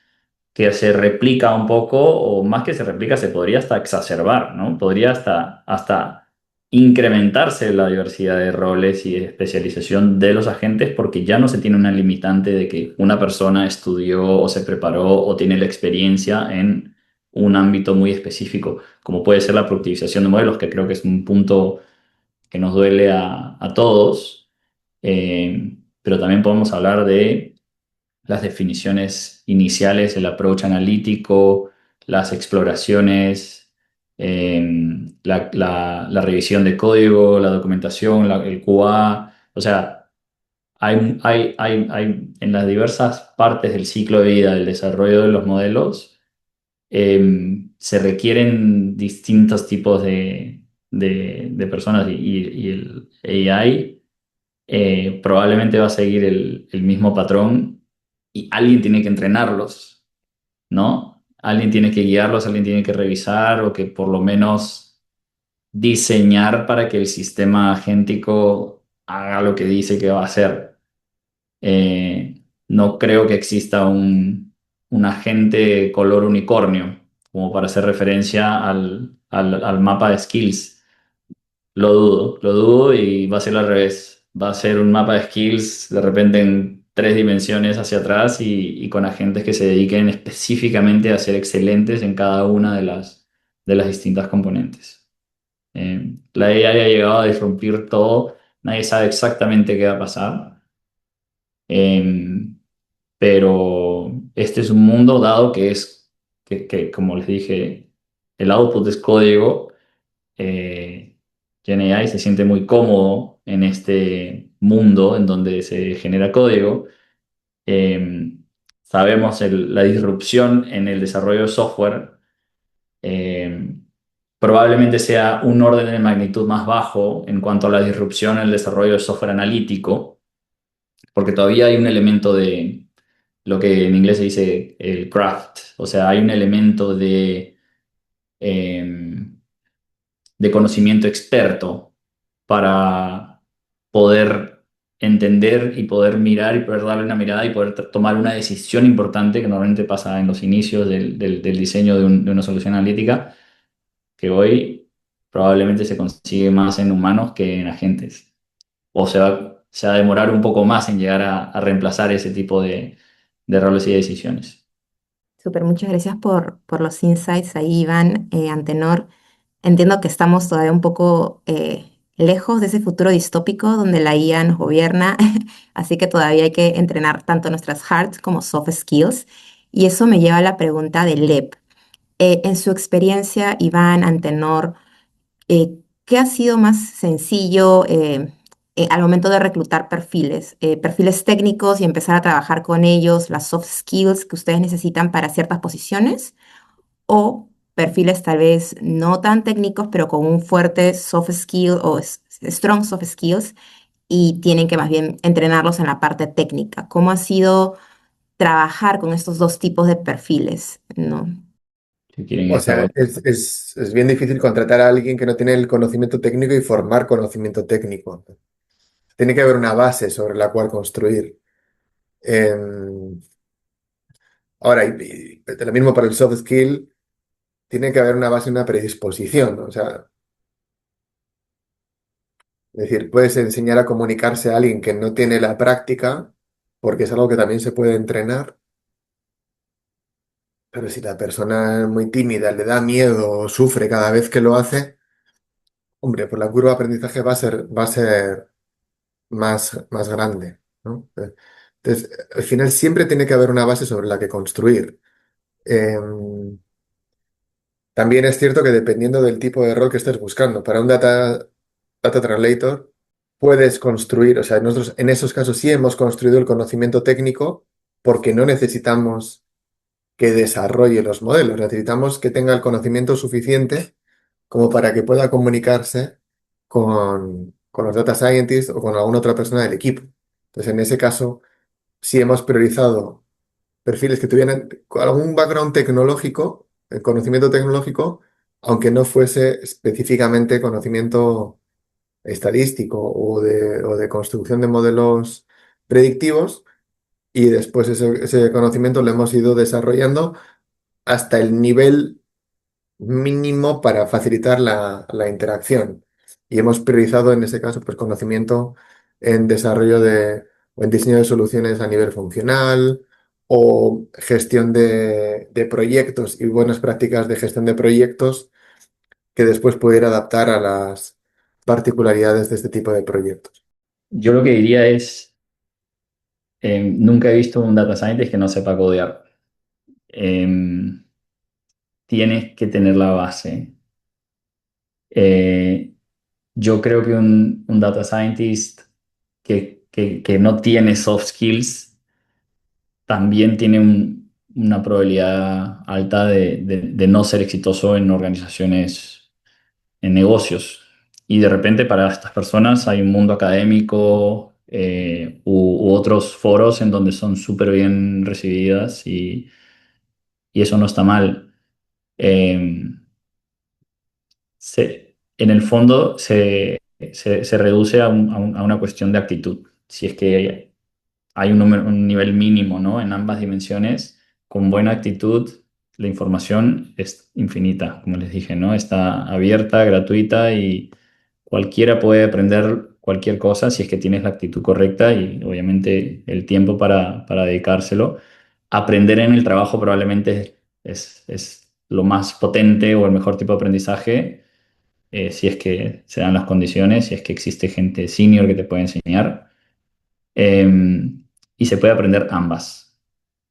que se replica un poco, o más que se replica, se podría hasta exacerbar, ¿no? Podría hasta incrementarse la diversidad de roles y de especialización de los agentes porque ya no se tiene una limitante de que una persona estudió o se preparó o tiene la experiencia en un ámbito muy específico, como puede ser la productivización de modelos, que creo que es un punto que nos duele a todos. Pero también podemos hablar de las definiciones iniciales, el approach analítico, las exploraciones, la revisión de código, la documentación, el QA. O sea, en las diversas partes del ciclo de vida del desarrollo de los modelos, se requieren distintos tipos de personas y el AI probablemente va a seguir el mismo patrón y alguien tiene que entrenarlos, ¿no? Alguien tiene que guiarlos, alguien tiene que revisar o que por lo menos diseñar para que el sistema agéntico haga lo que dice que va a hacer. No creo que exista un agente color unicornio, como para hacer referencia al mapa de skills. Lo dudo y va a ser al revés. Va a ser un mapa de skills de repente en 3 dimensiones hacia atrás y con agentes que se dediquen específicamente a ser excelentes en cada una de las distintas componentes. La AI ha llegado a disrumpir todo, nadie sabe exactamente qué va a pasar, eh, pero este es un mundo dado como les dije, el output es código. GenAI se siente muy cómodo en este mundo en donde se genera código. Eh, Sabemos la disrupción en el desarrollo de software eh, probablemente sea un orden de magnitud más bajo en cuanto a la disrupción en el desarrollo de software analítico, porque todavía hay un elemento de lo que en inglés se dice el craft, o sea, hay un elemento eh, de conocimiento experto para poder entender y poder mirar y poder darle una mirada y poder tomar una decisión importante que normalmente pasa en los inicios del diseño de una solución analítica, que hoy probablemente se consigue más en humanos que en agentes. O se va a demorar un poco más en llegar a reemplazar ese tipo de roles y decisiones. Súper, muchas gracias por los insights ahí, Iván, Antenor. Entiendo que estamos todavía un poco lejos de ese futuro distópico donde la IA nos gobierna, así que todavía hay que entrenar tanto nuestras hard como soft skills. Y eso me lleva a la pregunta de Lep. En su experiencia, Iván, Antenor, ¿qué ha sido más sencillo al momento de reclutar perfiles? Perfiles técnicos y empezar a trabajar con ellos, las soft skills que ustedes necesitan para ciertas posiciones, o perfiles tal vez no tan técnicos, pero con un fuerte soft skill o strong soft skills y tienen que más bien entrenarlos en la parte técnica. ¿Cómo ha sido trabajar con estos dos tipos de perfiles? ¿No? Si quieren O esta sea, voz. es bien difícil contratar a alguien que no tiene el conocimiento técnico y formar conocimiento técnico. Tiene que haber una base sobre la cual construir. Em, Ahora, lo mismo para el soft skill, tiene que haber una base, una predisposición, ¿no? O sea, es decir, puedes enseñar a comunicarse a alguien que no tiene la práctica, porque es algo que también se puede entrenar, pero si la persona es muy tímida, le da miedo o sufre cada vez que lo hace, hombre, pues la curva de aprendizaje va a ser más grande, ¿no? Entonces, al final siempre tiene que haber una base sobre la que construir. También es cierto que dependiendo del tipo de rol que estés buscando, para un data translator puedes construir, o sea, nosotros en esos casos sí hemos construido el conocimiento técnico porque no necesitamos que desarrolle los modelos, necesitamos que tenga el conocimiento suficiente como para que pueda comunicarse con los data scientists o con alguna otra persona del equipo. Entonces, en ese caso, sí hemos priorizado perfiles que tuvieran algún background tecnológico, conocimiento tecnológico, aunque no fuese específicamente conocimiento estadístico o de construcción de modelos predictivos, y después ese conocimiento lo hemos ido desarrollando hasta el nivel mínimo para facilitar la interacción. y hemos priorizado en este caso pues, conocimiento en desarrollo o en diseño de soluciones a nivel funcional o gestión de proyectos y buenas prácticas de gestión de proyectos que después pudiera adaptar a las particularidades de este tipo de proyectos. Yo lo que diría es, nunca he visto un data scientist que no sepa codear. Em, Tienes que tener la base. Eh, yo creo que un data scientist que no tiene soft skills también tiene una probabilidad alta de no ser exitoso en organizaciones, en negocios. Y de repente para estas personas hay un mundo académico u otros foros en donde son súper bien recibidas y eso no está mal. Eh, en el fondo se reduce a una cuestión de actitud. Si es que hay un nivel mínimo, ¿no? En ambas dimensiones, con buena actitud, la información es infinita, como les dije, ¿no? Está abierta, gratuita y cualquiera puede aprender cualquier cosa si es que tienes la actitud correcta y obviamente el tiempo para dedicárselo. Aprender en el trabajo probablemente es lo más potente o el mejor tipo de aprendizaje, si es que se dan las condiciones, si es que existe gente senior que te puede enseñar. Y se puede aprender ambas.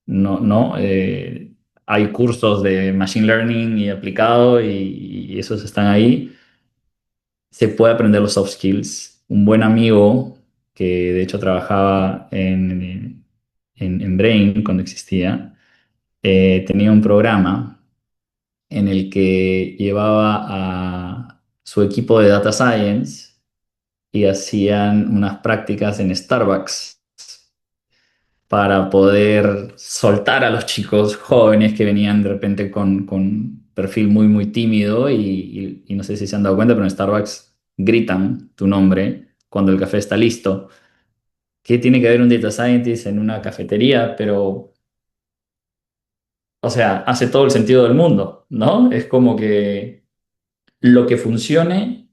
No, no, hay cursos de Machine Learning y aplicado y esos están ahí. Se puede aprender los soft skills. Un buen amigo que de hecho trabajaba en Brain cuando existía, tenía un programa en el que llevaba a su equipo de data science y hacían unas prácticas en Starbucks para poder soltar a los chicos jóvenes que venían de repente con perfil muy, muy tímido y no sé si se han dado cuenta, pero en Starbucks gritan tu nombre cuando el café está listo. ¿Qué tiene que ver un data scientist en una cafetería? Pero, o sea, hace todo el sentido del mundo, ¿no? Es como que lo que funcione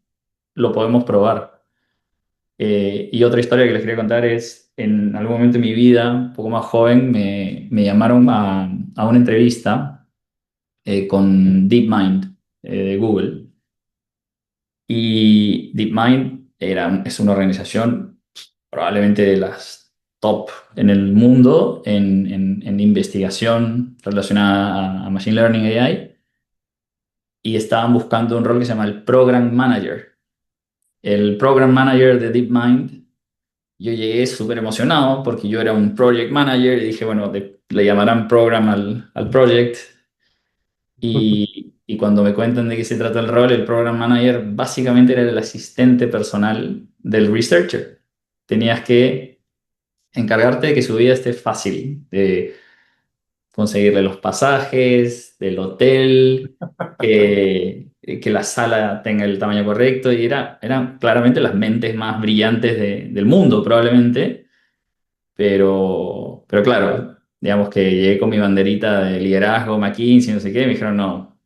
lo podemos probar. Y otra historia que les quería contar es, en algún momento de mi vida, un poco más joven, me llamaron a una entrevista con DeepMind de Google. Y DeepMind es una organización probablemente de las top en el mundo en investigación relacionada a Machine Learning AI. Y estaban buscando un rol que se llama el Program Manager. El Program Manager de DeepMind. Yo llegué súper emocionado porque yo era un project manager y dije, bueno, le llamarán program al project. Y cuando me cuentan de qué se trata el rol, el program manager básicamente era el asistente personal del researcher. Tenías que encargarte de que su vida esté fácil, de conseguirle los pasajes, del hotel, que la sala tenga el tamaño correcto. Y eran claramente las mentes más brillantes del mundo, probablemente. Pero claro, digamos que llegué con mi banderita de liderazgo, McKinsey, no sé qué, y me dijeron, no,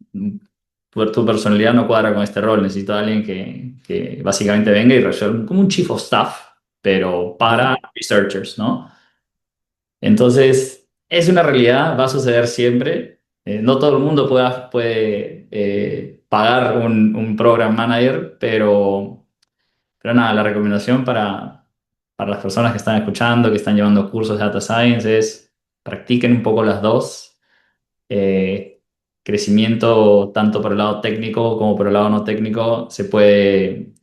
tu personalidad no cuadra con este rol, necesito a alguien que básicamente venga y resuelva, como un chief of staff, pero para researchers, ¿no? Entonces, es una realidad, va a suceder siempre. No todo el mundo puede pagar un program manager, pero nada, la recomendación para las personas que están escuchando, que están llevando cursos de Data Science es practiquen un poco las dos. Eh, Crecimiento tanto por el lado técnico como por el lado no técnico se puede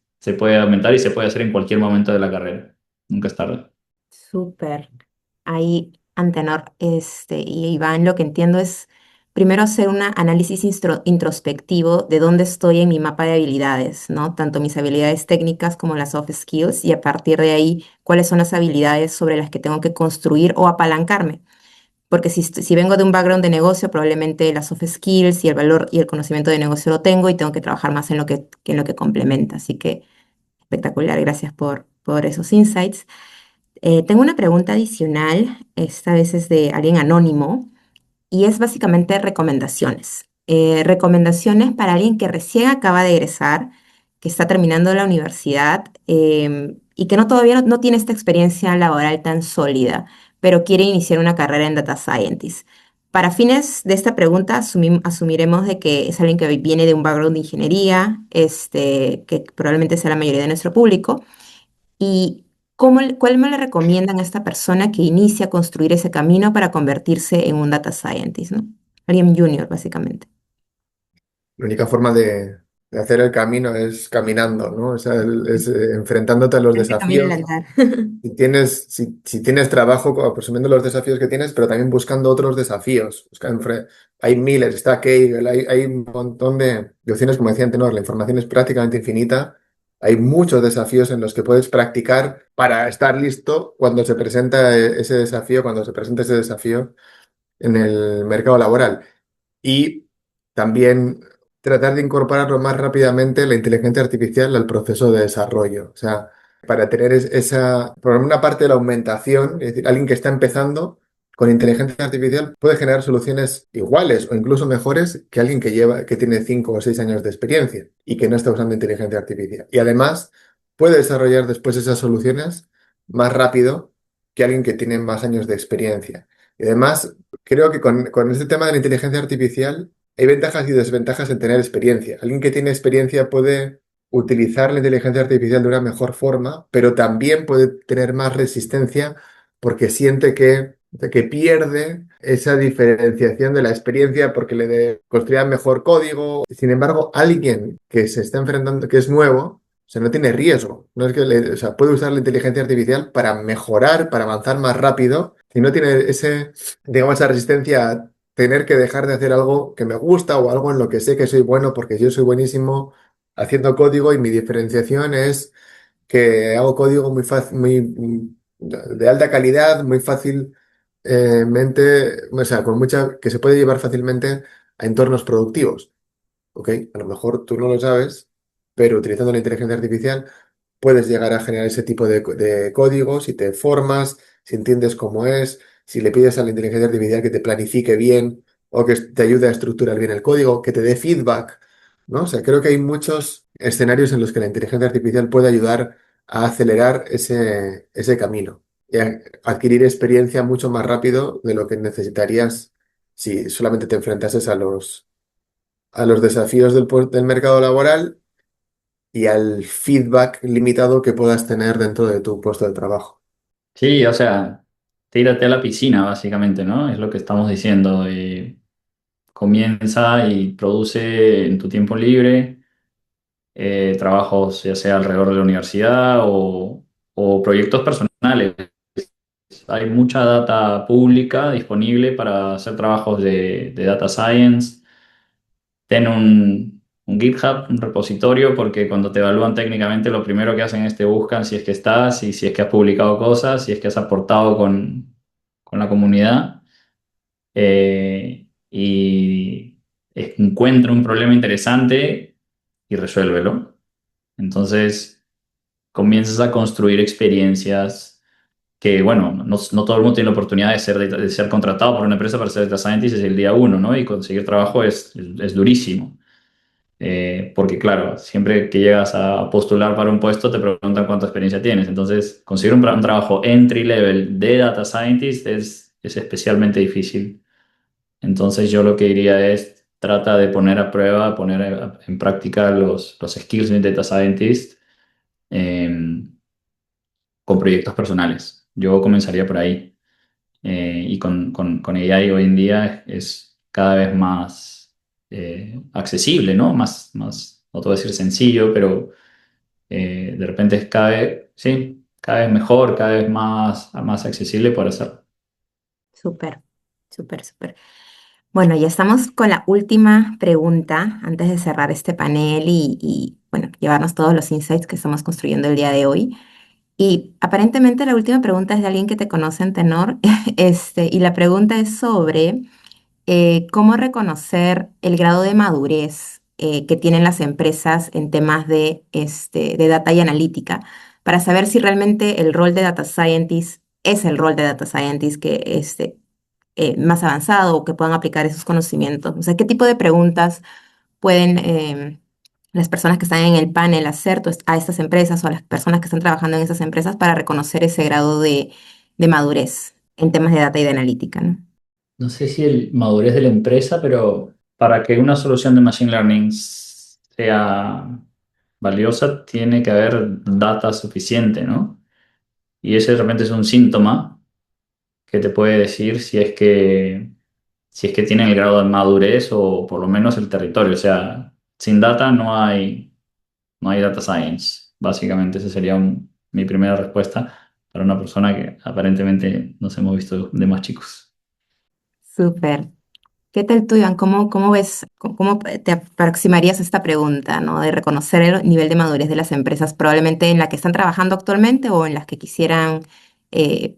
aumentar y se puede hacer en cualquier momento de la carrera. Nunca es tarde. Súper. Ahí, Antenor, y Iván, lo que entiendo es primero hacer un análisis introspectivo de dónde estoy en mi mapa de habilidades, ¿no? Tanto mis habilidades técnicas como las soft skills, y a partir de ahí, cuáles son las habilidades sobre las que tengo que construir o apalancarme. Porque si vengo de un background de negocio, probablemente las soft skills y el valor y el conocimiento de negocio lo tengo y tengo que trabajar más en lo que complementa. Así que espectacular, gracias por esos insights. Tengo una pregunta adicional, esta vez es de alguien anónimo, y es básicamente recomendaciones. Recomendaciones para alguien que recién acaba de egresar, que está terminando la universidad y que todavía no tiene esta experiencia laboral tan sólida, pero quiere iniciar una carrera en Data Scientist. Para fines de esta pregunta, asumiremos de que es alguien que viene de un background de ingeniería, que probablemente sea la mayoría de nuestro público. ¿Y cuál me le recomiendan a esta persona que inicia a construir ese camino para convertirse en un data scientist, ¿no? Alguien junior, básicamente. La única forma de hacer el camino es caminando, ¿no? O sea, es enfrentándote a los Este camino al desafíos. andar. Si tienes trabajo, asumiendo los desafíos que tienes, pero también buscando otros desafíos. Hay miles, está Kaggle, hay un montón de opciones, como decía antes, la información es prácticamente infinita. Hay muchos desafíos en los que puedes practicar para estar listo cuando se presenta ese desafío, cuando se presenta ese desafío en el mercado laboral. Y también tratar de incorporar lo más rápidamente la inteligencia artificial al proceso de desarrollo. O sea, para tener por una parte de la aumentación, es decir, alguien que está empezando con inteligencia artificial puede generar soluciones iguales o incluso mejores que alguien que tiene 5 o 6 años de experiencia y que no está usando inteligencia artificial. Y además puede desarrollar después esas soluciones más rápido que alguien que tiene más años de experiencia. Y además, creo que con este tema de la inteligencia artificial hay ventajas y desventajas en tener experiencia. Alguien que tiene experiencia puede utilizar la inteligencia artificial de una mejor forma, pero también puede tener más resistencia porque siente que pierde esa diferenciación de la experiencia porque construirá mejor código. Sin embargo, alguien que se está enfrentando, que es nuevo, o sea, no tiene riesgo. No es que o sea, puede usar la inteligencia artificial para mejorar, para avanzar más rápido, y no tiene digamos, esa resistencia a tener que dejar de hacer algo que me gusta o algo en lo que sé que soy bueno porque yo soy buenísimo haciendo código y mi diferenciación es que hago código muy fácil, de alta calidad, muy fácilmente, o sea, que se puede llevar fácilmente a entornos productivos. ¿Ok? A lo mejor tú no lo sabes, pero utilizando la inteligencia artificial puedes llegar a generar ese tipo de código si te formas, si entiendes cómo es, si le pides a la inteligencia artificial que te planifique bien o que te ayude a estructurar bien el código, que te dé feedback, ¿no? O sea, creo que hay muchos escenarios en los que la inteligencia artificial puede ayudar a acelerar ese camino y a adquirir experiencia mucho más rápido de lo que necesitarías si solamente te enfrentases a los desafíos del mercado laboral y al feedback limitado que puedas tener dentro de tu puesto de trabajo. Sí, o sea, tírate a la piscina, básicamente, ¿no? Es lo que estamos diciendo. Comienza y produce en tu tiempo libre trabajos, ya sea alrededor de la universidad o proyectos personales. Hay mucha data pública disponible para hacer trabajos de data science. Ten un GitHub, un repositorio, porque cuando te evalúan técnicamente, lo primero que hacen es te buscan si es que estás y si es que has publicado cosas, si es que has aportado con la comunidad. Y encuentra un problema interesante y resuélvelo. Entonces comienzas a construir experiencias que, bueno, no todo el mundo tiene la oportunidad de ser contratado por una empresa para ser data scientist desde el día uno, ¿no? Y conseguir trabajo es durísimo. Porque claro, siempre que llegas a postular para un puesto te preguntan cuánta experiencia tienes. Entonces, conseguir un trabajo entry level de data scientist es especialmente difícil. Entonces, yo lo que diría es trata de poner a prueba, poner en práctica los skills de data scientist eh, con proyectos personales. Yo comenzaría por ahí. Y con AI hoy en día es cada vez más accesible, ¿no? No te voy a decir sencillo, pero de repente es sí, cada vez mejor, cada vez más accesible por hacerlo. Súper, súper, súper. Bueno, ya estamos con la última pregunta antes de cerrar este panel bueno, llevarnos todos los insights que estamos construyendo el día de hoy. Y aparentemente la última pregunta es de alguien que te conoce en tenor, y la pregunta es sobre cómo reconocer el grado de madurez que tienen las empresas en temas de data y analítica, para saber si realmente el rol de data scientist es el rol de data scientist más avanzado o que puedan aplicar esos conocimientos. O sea, ¿qué tipo de preguntas pueden las personas que están en el panel hacer a estas empresas o a las personas que están trabajando en esas empresas para reconocer ese grado de madurez en temas de data y de analítica, ¿no? No sé si el madurez de la empresa, pero para que una solución de Machine Learning sea valiosa, tiene que haber data suficiente, ¿no? Y ese de repente es un síntoma que te puede decir si es que tienen el grado de madurez o por lo menos el territorio. O sea, sin data no hay data science. Básicamente, esa sería mi primera respuesta para una persona que aparentemente nos hemos visto de más chicos. Súper. ¿Qué tal tú, Iván? ¿Cómo ves, cómo te aproximarías a esta pregunta, ¿no? De reconocer el nivel de madurez de las empresas, probablemente en la que están trabajando actualmente o en las que quisieran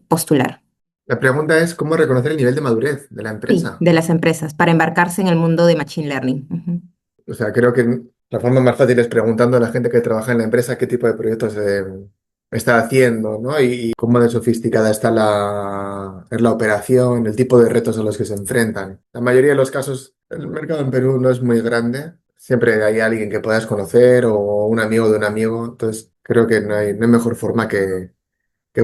postular. La pregunta es, ¿cómo reconocer el nivel de madurez de la Sí, empresa? de las empresas, para embarcarse en el mundo de Machine Learning. Ujú. O sea, creo que la forma más fácil es preguntando a la gente que trabaja en la empresa qué tipo de proyectos está haciendo, ¿no? Y cómo de sofisticada está es la operación, el tipo de retos a los que se enfrentan. La mayoría de los casos, el mercado en Perú no es muy grande. Siempre hay alguien que puedas conocer o un amigo de un amigo. Entonces, creo que no hay mejor forma que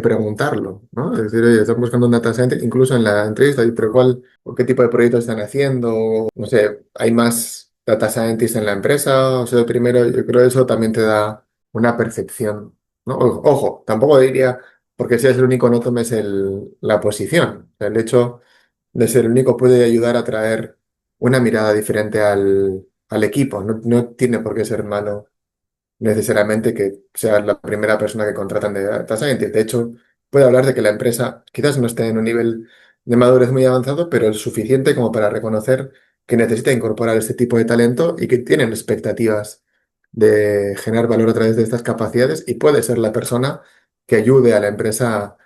preguntarlo, ¿no? Es decir, oye, están buscando un data scientist, incluso en la entrevista, y, pero ¿cuál o qué tipo de proyectos están haciendo? No sé, ¿hay más data scientists en la empresa? O sea, primero, yo creo que eso también te da una percepción, ¿no? Ojo, tampoco diría, porque si eres el único, no tomes la posición. O sea, el hecho de ser el único puede ayudar a traer una mirada diferente al equipo. No tiene por qué ser malo necesariamente que seas la primera persona que contratan de data scientist. De hecho, puede hablar de que la empresa quizás no esté en un nivel de madurez muy avanzado, pero es suficiente como para reconocer que necesita incorporar este tipo de talento y que tienen expectativas de generar valor a través de estas capacidades y puede ser la persona que ayude a la empresa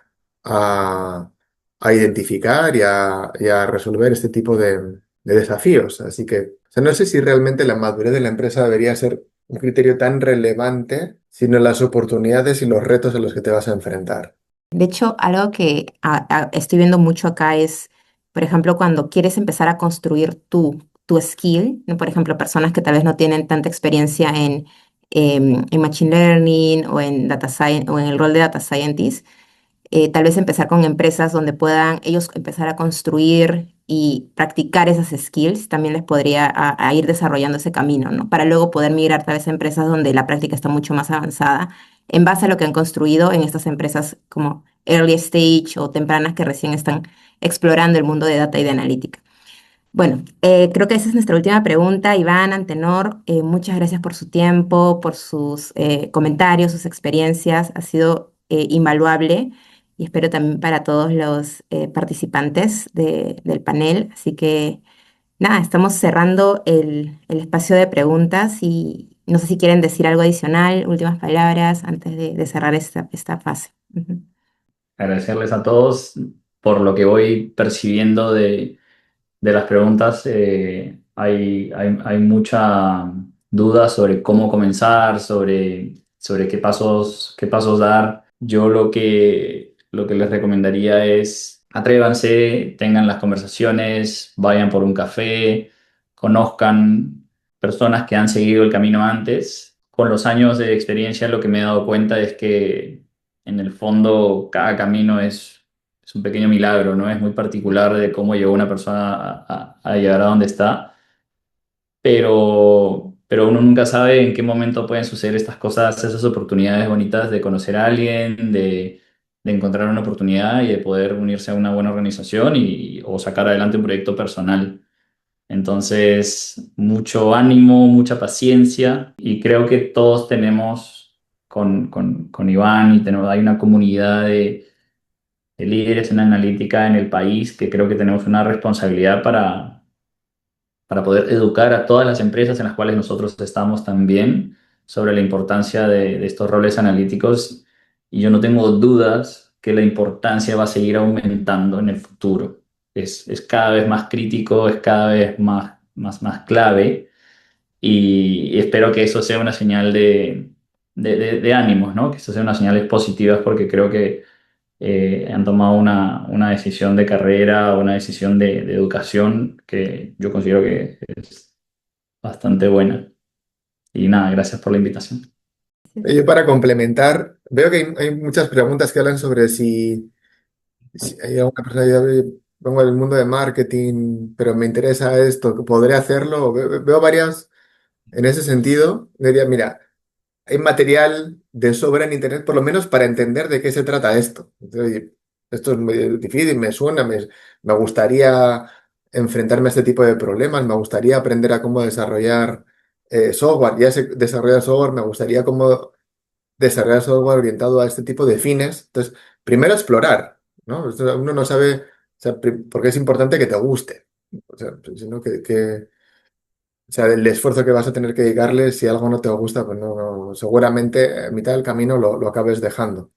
a, a identificar y a resolver este tipo de desafíos. Así que, o sea, no sé si realmente la madurez de la empresa debería ser un criterio tan relevante, sino las oportunidades y los retos a los que te vas a enfrentar. De hecho, algo que estoy viendo mucho acá es, por ejemplo, cuando quieres empezar a construir tu skill, ¿no? Por ejemplo, personas que tal vez no tienen tanta experiencia en Machine Learning o en Data Science o en el rol de Data Scientist, tal vez empezar con empresas donde puedan ellos empezar a construir y practicar esas skills, también les podría a ir desarrollando ese camino, ¿no? Para luego poder migrar tal vez a empresas donde la práctica está mucho más avanzada, en base a lo que han construido en estas empresas como early stage o tempranas que recién están explorando el mundo de data y de analítica. Bueno, creo que esa es nuestra última pregunta. Iván, Antenor, muchas gracias por su tiempo, por sus comentarios, sus experiencias. Ha sido invaluable y espero también para todos los participantes del panel. Así que nada, estamos cerrando el espacio de preguntas y no sé si quieren decir algo adicional, últimas palabras antes de cerrar esta fase. Ujú. Agradecerles a todos por lo que voy percibiendo de las preguntas. Hay mucha duda sobre cómo comenzar, sobre qué pasos dar. Yo lo que les recomendaría es atrévanse, tengan las conversaciones, vayan por un café, conozcan personas que han seguido el camino antes. Con los años de experiencia lo que me he dado cuenta es que en el fondo cada camino es un pequeño milagro, ¿no? Es muy particular de cómo llegó una persona a llegar a donde está, pero uno nunca sabe en qué momento pueden suceder estas cosas, esas oportunidades bonitas de conocer a alguien, de encontrar una oportunidad y de poder unirse a una buena organización o sacar adelante un proyecto personal. Entonces, mucho ánimo, mucha paciencia y creo que todos tenemos con Iván y hay una comunidad de líderes en analítica en el país que creo que tenemos una responsabilidad para poder educar a todas las empresas en las cuales nosotros estamos también sobre la importancia de estos roles analíticos. Y yo no tengo dudas que la importancia va a seguir aumentando en el futuro. Es cada vez más crítico, es cada vez más clave y espero que eso sea una señal de ánimos, ¿no? Que eso sea unas señales positivas porque creo que han tomado una decisión de carrera o una decisión de educación que yo considero que es bastante buena. Y nada, gracias por la invitación. Yo para complementar, veo que hay muchas preguntas que hablan sobre si hay alguna persona que dice, "Oye, vengo del mundo de marketing, pero me interesa esto, ¿podré hacerlo?" Veo varias en ese sentido. Diría, mira, hay material de sobra en Internet, por lo menos para entender de qué se trata esto. Entonces, oye, esto es muy difícil, me suena, me gustaría enfrentarme a este tipo de problemas, me gustaría aprender a cómo desarrollar software, ya sé desarrollar software, me gustaría cómo desarrollar software orientado a este tipo de fines. Entonces, primero explorar, ¿no? Uno no sabe, o sea, porque es importante que te guste. O sea, sino o sea, el esfuerzo que vas a tener que dedicarle, si algo no te gusta, pues seguramente a mitad del camino lo acabes dejando.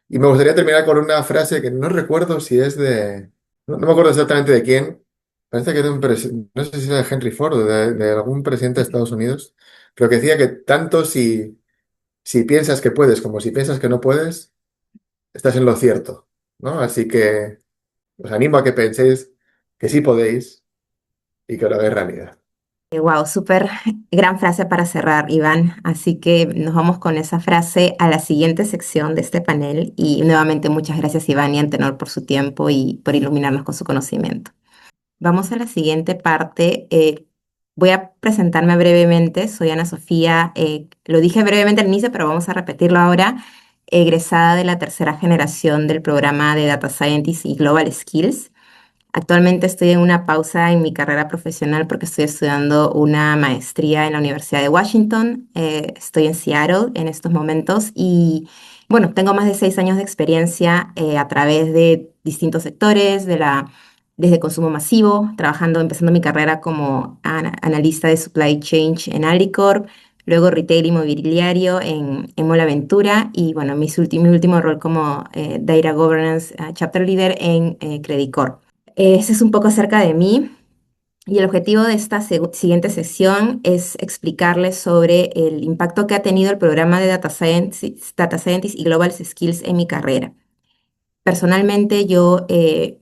Y me gustaría terminar con una frase que no recuerdo si es no me acuerdo exactamente de quién, parece que es de no sé si es de Henry Ford o de algún presidente de Estados Unidos, pero que decía que tanto si piensas que puedes como si piensas que no puedes, estás en lo cierto, ¿no? Así que os animo a que penséis que sí podéis y que lo hagáis realidad. Wow, súper gran frase para cerrar, Iván. Así que nos vamos con esa frase a la siguiente sección de este panel. Y nuevamente muchas gracias, Iván y Antenor, por su tiempo y por iluminarnos con su conocimiento. Vamos a la siguiente parte. Voy a presentarme brevemente. Soy Ana Sofía. Lo dije brevemente al inicio, pero vamos a repetirlo ahora. Egresada de la tercera generación del programa de Data Scientist y Global Skills. Actualmente estoy en una pausa en mi carrera profesional porque estoy estudiando una maestría en la Universidad de Washington. Estoy en Seattle en estos momentos y bueno, tengo más de 6 años de experiencia a través de distintos sectores, desde consumo masivo, empezando mi carrera como analista de supply chain en Alicorp, luego retail inmobiliario en Molaventura y bueno, mi último rol como Data Governance Chapter Leader en Credit Corp. Ese es un poco acerca de mí y el objetivo de esta siguiente sesión es explicarles sobre el impacto que ha tenido el programa de Data Scientist y Global Skills en mi carrera. Personalmente, yo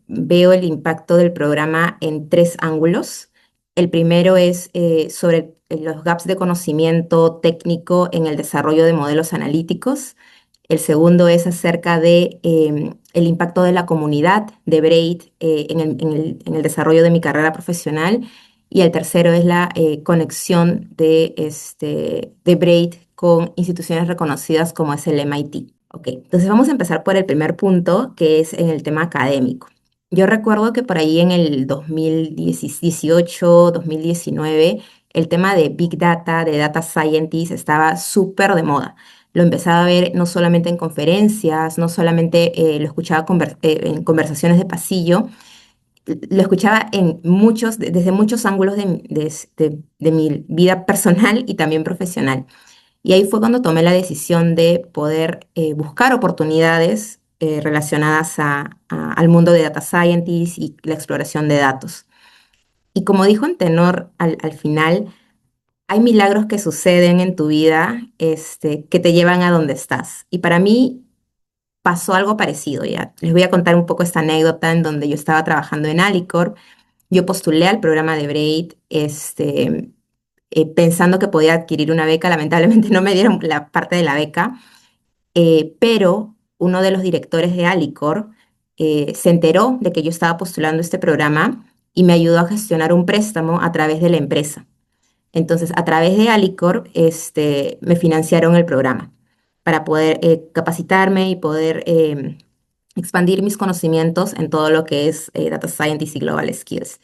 veo el impacto del programa en tres ángulos. El primero es sobre los gaps de conocimiento técnico en el desarrollo de modelos analíticos. El segundo es acerca de el impacto de la comunidad de Braid en el desarrollo de mi carrera profesional. Y el tercero es la conexión de Braid con instituciones reconocidas como es el MIT. Ok, entonces vamos a empezar por el primer punto, que es en el tema académico. Yo recuerdo que por ahí en el 2018, 2019, el tema de Big Data, de Data Scientist, estaba súper de moda. Lo empezaba a ver no solamente en conferencias, no solamente lo escuchaba en conversaciones de pasillo, lo escuchaba desde muchos ángulos de mi vida personal y también profesional. Y ahí fue cuando tomé la decisión de poder buscar oportunidades relacionadas al mundo de data scientist y la exploración de datos. Y como dijo Antenor al final, hay milagros que suceden en tu vida que te llevan a donde estás. Y para mí pasó algo parecido, ya. Les voy a contar un poco esta anécdota en donde yo estaba trabajando en Alicorp. Yo postulé al programa de Braid, pensando que podía adquirir una beca. Lamentablemente no me dieron la parte de la beca, pero uno de los directores de Alicorp se enteró de que yo estaba postulando este programa y me ayudó a gestionar un préstamo a través de la empresa. Entonces, a través de Alicorp, me financiaron el programa para poder capacitarme y poder expandir mis conocimientos en todo lo que es Data Scientist y Global Skills.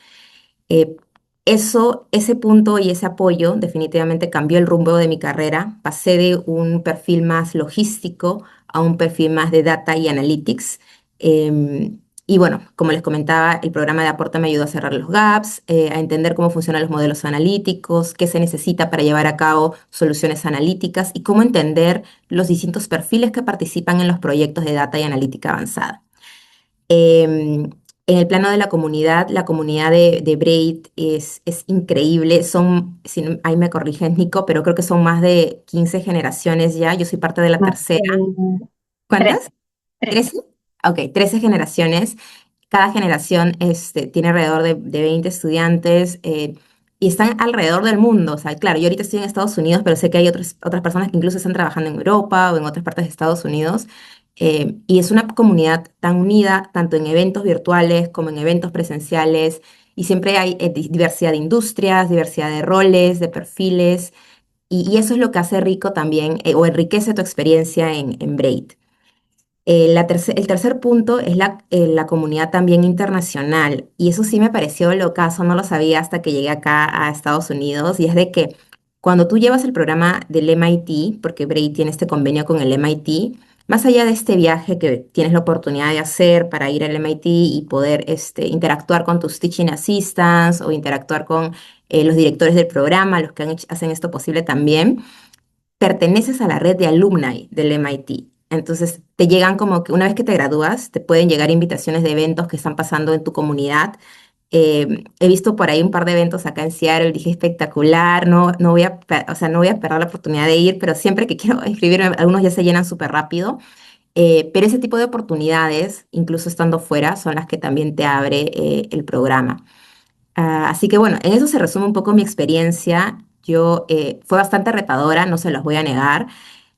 Eh, ese punto y ese apoyo definitivamente cambió el rumbo de mi carrera. Pasé de un perfil más logístico a un perfil más de data y analytics. Y bueno, como les comentaba, el programa de Aporta me ayudó a cerrar los gaps, a entender cómo funcionan los modelos analíticos, qué se necesita para llevar a cabo soluciones analíticas y cómo entender los distintos perfiles que participan en los proyectos de data y analítica avanzada. En el plano de la comunidad de Braid es increíble. Ahí me corriges, Nico, pero creo que son más de 15 generaciones ya. Yo soy parte de la Más tercera. tres, ¿Cuántas? tres. ¿13? Ok, 13 generaciones. Cada generación tiene alrededor de 20 estudiantes. y están alrededor del mundo. O sea, claro, yo ahorita estoy en Estados Unidos, pero sé que hay otras personas que incluso están trabajando en Europa o en otras partes de Estados Unidos. Y es una comunidad tan unida, tanto en eventos virtuales como en eventos presenciales. Y siempre hay diversidad de industrias, diversidad de roles, de perfiles. Y eso es lo que hace rico también, o enriquece tu experiencia en Braid. El tercer punto es la comunidad también internacional, y eso sí me pareció locazo, no lo sabía hasta que llegué acá a Estados Unidos, y es de que cuando tú llevas el programa del MIT, porque Braid tiene este convenio con el MIT, más allá de este viaje que tienes la oportunidad de hacer para ir al MIT y poder interactuar con tus teaching assistants o interactuar con los directores del programa, los que hacen esto posible también, perteneces a la red de alumni del MIT. Entonces, te llegan como que una vez que te gradúas, te pueden llegar invitaciones de eventos que están pasando en tu comunidad. He visto por ahí un par de eventos acá en Seattle, dije espectacular, no voy o sea, no voy a perder la oportunidad de ir, pero siempre que quiero inscribirme, algunos ya se llenan súper rápido. Pero ese tipo de oportunidades, incluso estando fuera, son las que también te abre el programa. Así que bueno, en eso se resume un poco mi experiencia. Fue bastante retadora, no se los voy a negar,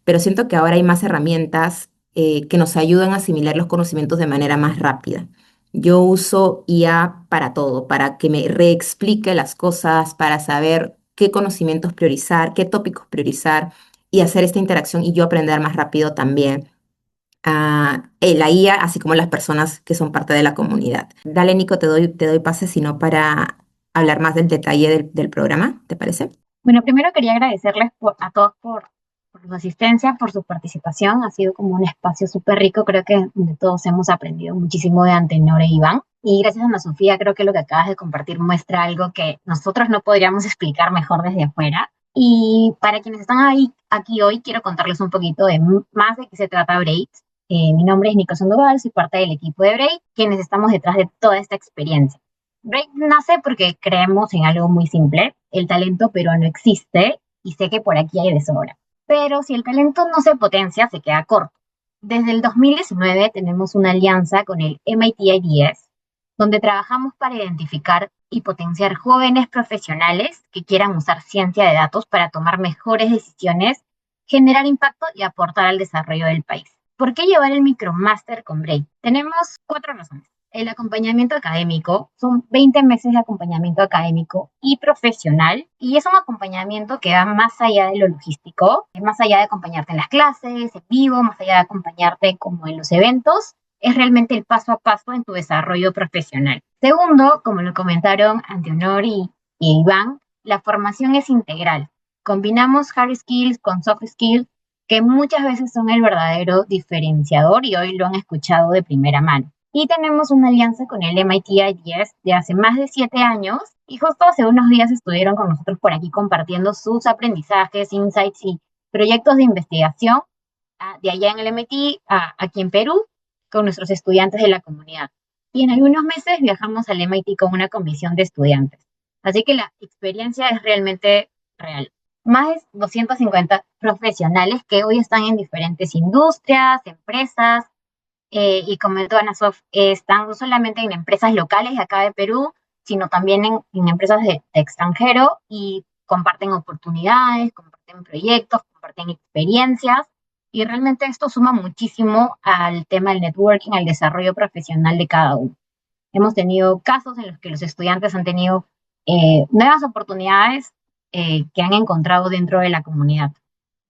pero siento que ahora hay más herramientas que nos ayudan a asimilar los conocimientos de manera más rápida. Yo uso IA para todo, para que me reexplique las cosas, para saber qué conocimientos priorizar, qué tópicos priorizar y hacer esta interacción y yo aprender más rápido también. La IA, así como las personas que son parte de la comunidad. Dale, Nico, te doy pase, sino para hablar más del detalle del programa, ¿te parece? Bueno, primero quería agradecerles a todos por su asistencia, por su participación. Ha sido como un espacio súper rico. Creo que de todos hemos aprendido muchísimo de Antenor e Iván. Y gracias a Ana Sofía, creo que lo que acabas de compartir muestra algo que nosotros no podríamos explicar mejor desde afuera. Y para quienes están aquí hoy, quiero contarles un poquito más de qué se trata Braid. Mi nombre es Nico Sandoval, soy parte del equipo de Braid, quienes estamos detrás de toda esta experiencia. Braid nace porque creemos en algo muy simple: el talento peruano existe y sé que por aquí hay de sobra. Pero si el talento no se potencia, se queda corto. Desde el 2019 tenemos una alianza con el MIT IDS, donde trabajamos para identificar y potenciar jóvenes profesionales que quieran usar ciencia de datos para tomar mejores decisiones, generar impacto y aportar al desarrollo del país. ¿Por qué llevar el micromaster con Braid? Tenemos 4 razones. El acompañamiento académico, son 20 meses de acompañamiento académico y profesional, y es un acompañamiento que va más allá de lo logístico, más allá de acompañarte en las clases, en vivo, más allá de acompañarte como en los eventos, es realmente el paso a paso en tu desarrollo profesional. Segundo, como lo comentaron Antenor y Iván, la formación es integral. Combinamos hard skills con soft skills, que muchas veces son el verdadero diferenciador y hoy lo han escuchado de primera mano. Y tenemos una alianza con el MIT IDS de hace más de 7 años, y justo hace unos días estuvieron con nosotros por aquí compartiendo sus aprendizajes, insights y proyectos de investigación de allá en el MIT aquí en Perú con nuestros estudiantes de la comunidad. Y en algunos meses viajamos al MIT con una comisión de estudiantes. Así que la experiencia es realmente real. Más de 250 profesionales que hoy están en diferentes industrias, empresas, y comentó Ana Sof, están no solamente en empresas locales de acá de Perú, sino también en empresas de extranjero, y comparten oportunidades, comparten proyectos, comparten experiencias, y realmente esto suma muchísimo al tema del networking, al desarrollo profesional de cada uno. Hemos tenido casos en los que los estudiantes han tenido nuevas oportunidades que han encontrado dentro de la comunidad.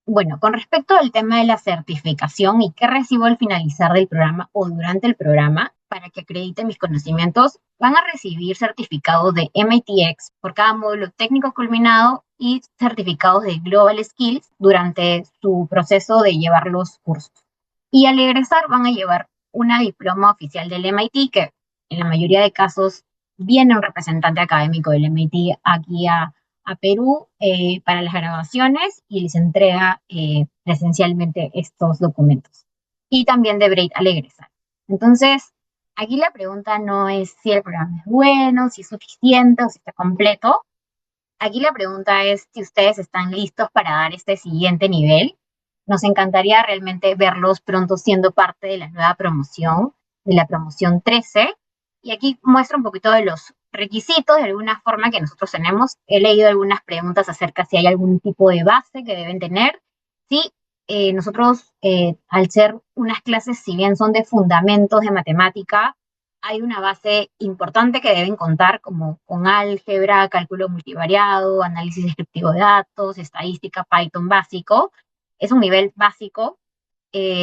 Bueno, con respecto al tema de la certificación y qué recibo al finalizar del programa o durante el programa para que acredite mis conocimientos, van a recibir certificados de MITx por cada módulo técnico culminado y certificados de Global Skills durante su proceso de llevar los cursos. Y al egresar van a llevar una diploma oficial del MIT, que en la mayoría de casos viene un representante académico del MIT aquí a Perú para las grabaciones, y les entrega presencialmente estos documentos. Y también de Braid al egresar. Entonces, aquí la pregunta no es si el programa es bueno, si es suficiente o si está completo. Aquí la pregunta es si ustedes están listos para dar este siguiente nivel. Nos encantaría realmente verlos pronto siendo parte de la nueva promoción, de la promoción 13. Y aquí muestro un poquito de los requisitos de alguna forma que nosotros tenemos. He leído algunas preguntas acerca si hay algún tipo de base que deben tener. Sí, nosotros, al ser unas clases, si bien son de fundamentos de matemática, hay una base importante que deben contar como con álgebra, cálculo multivariado, análisis descriptivo de datos, estadística, Python básico. Es un nivel básico,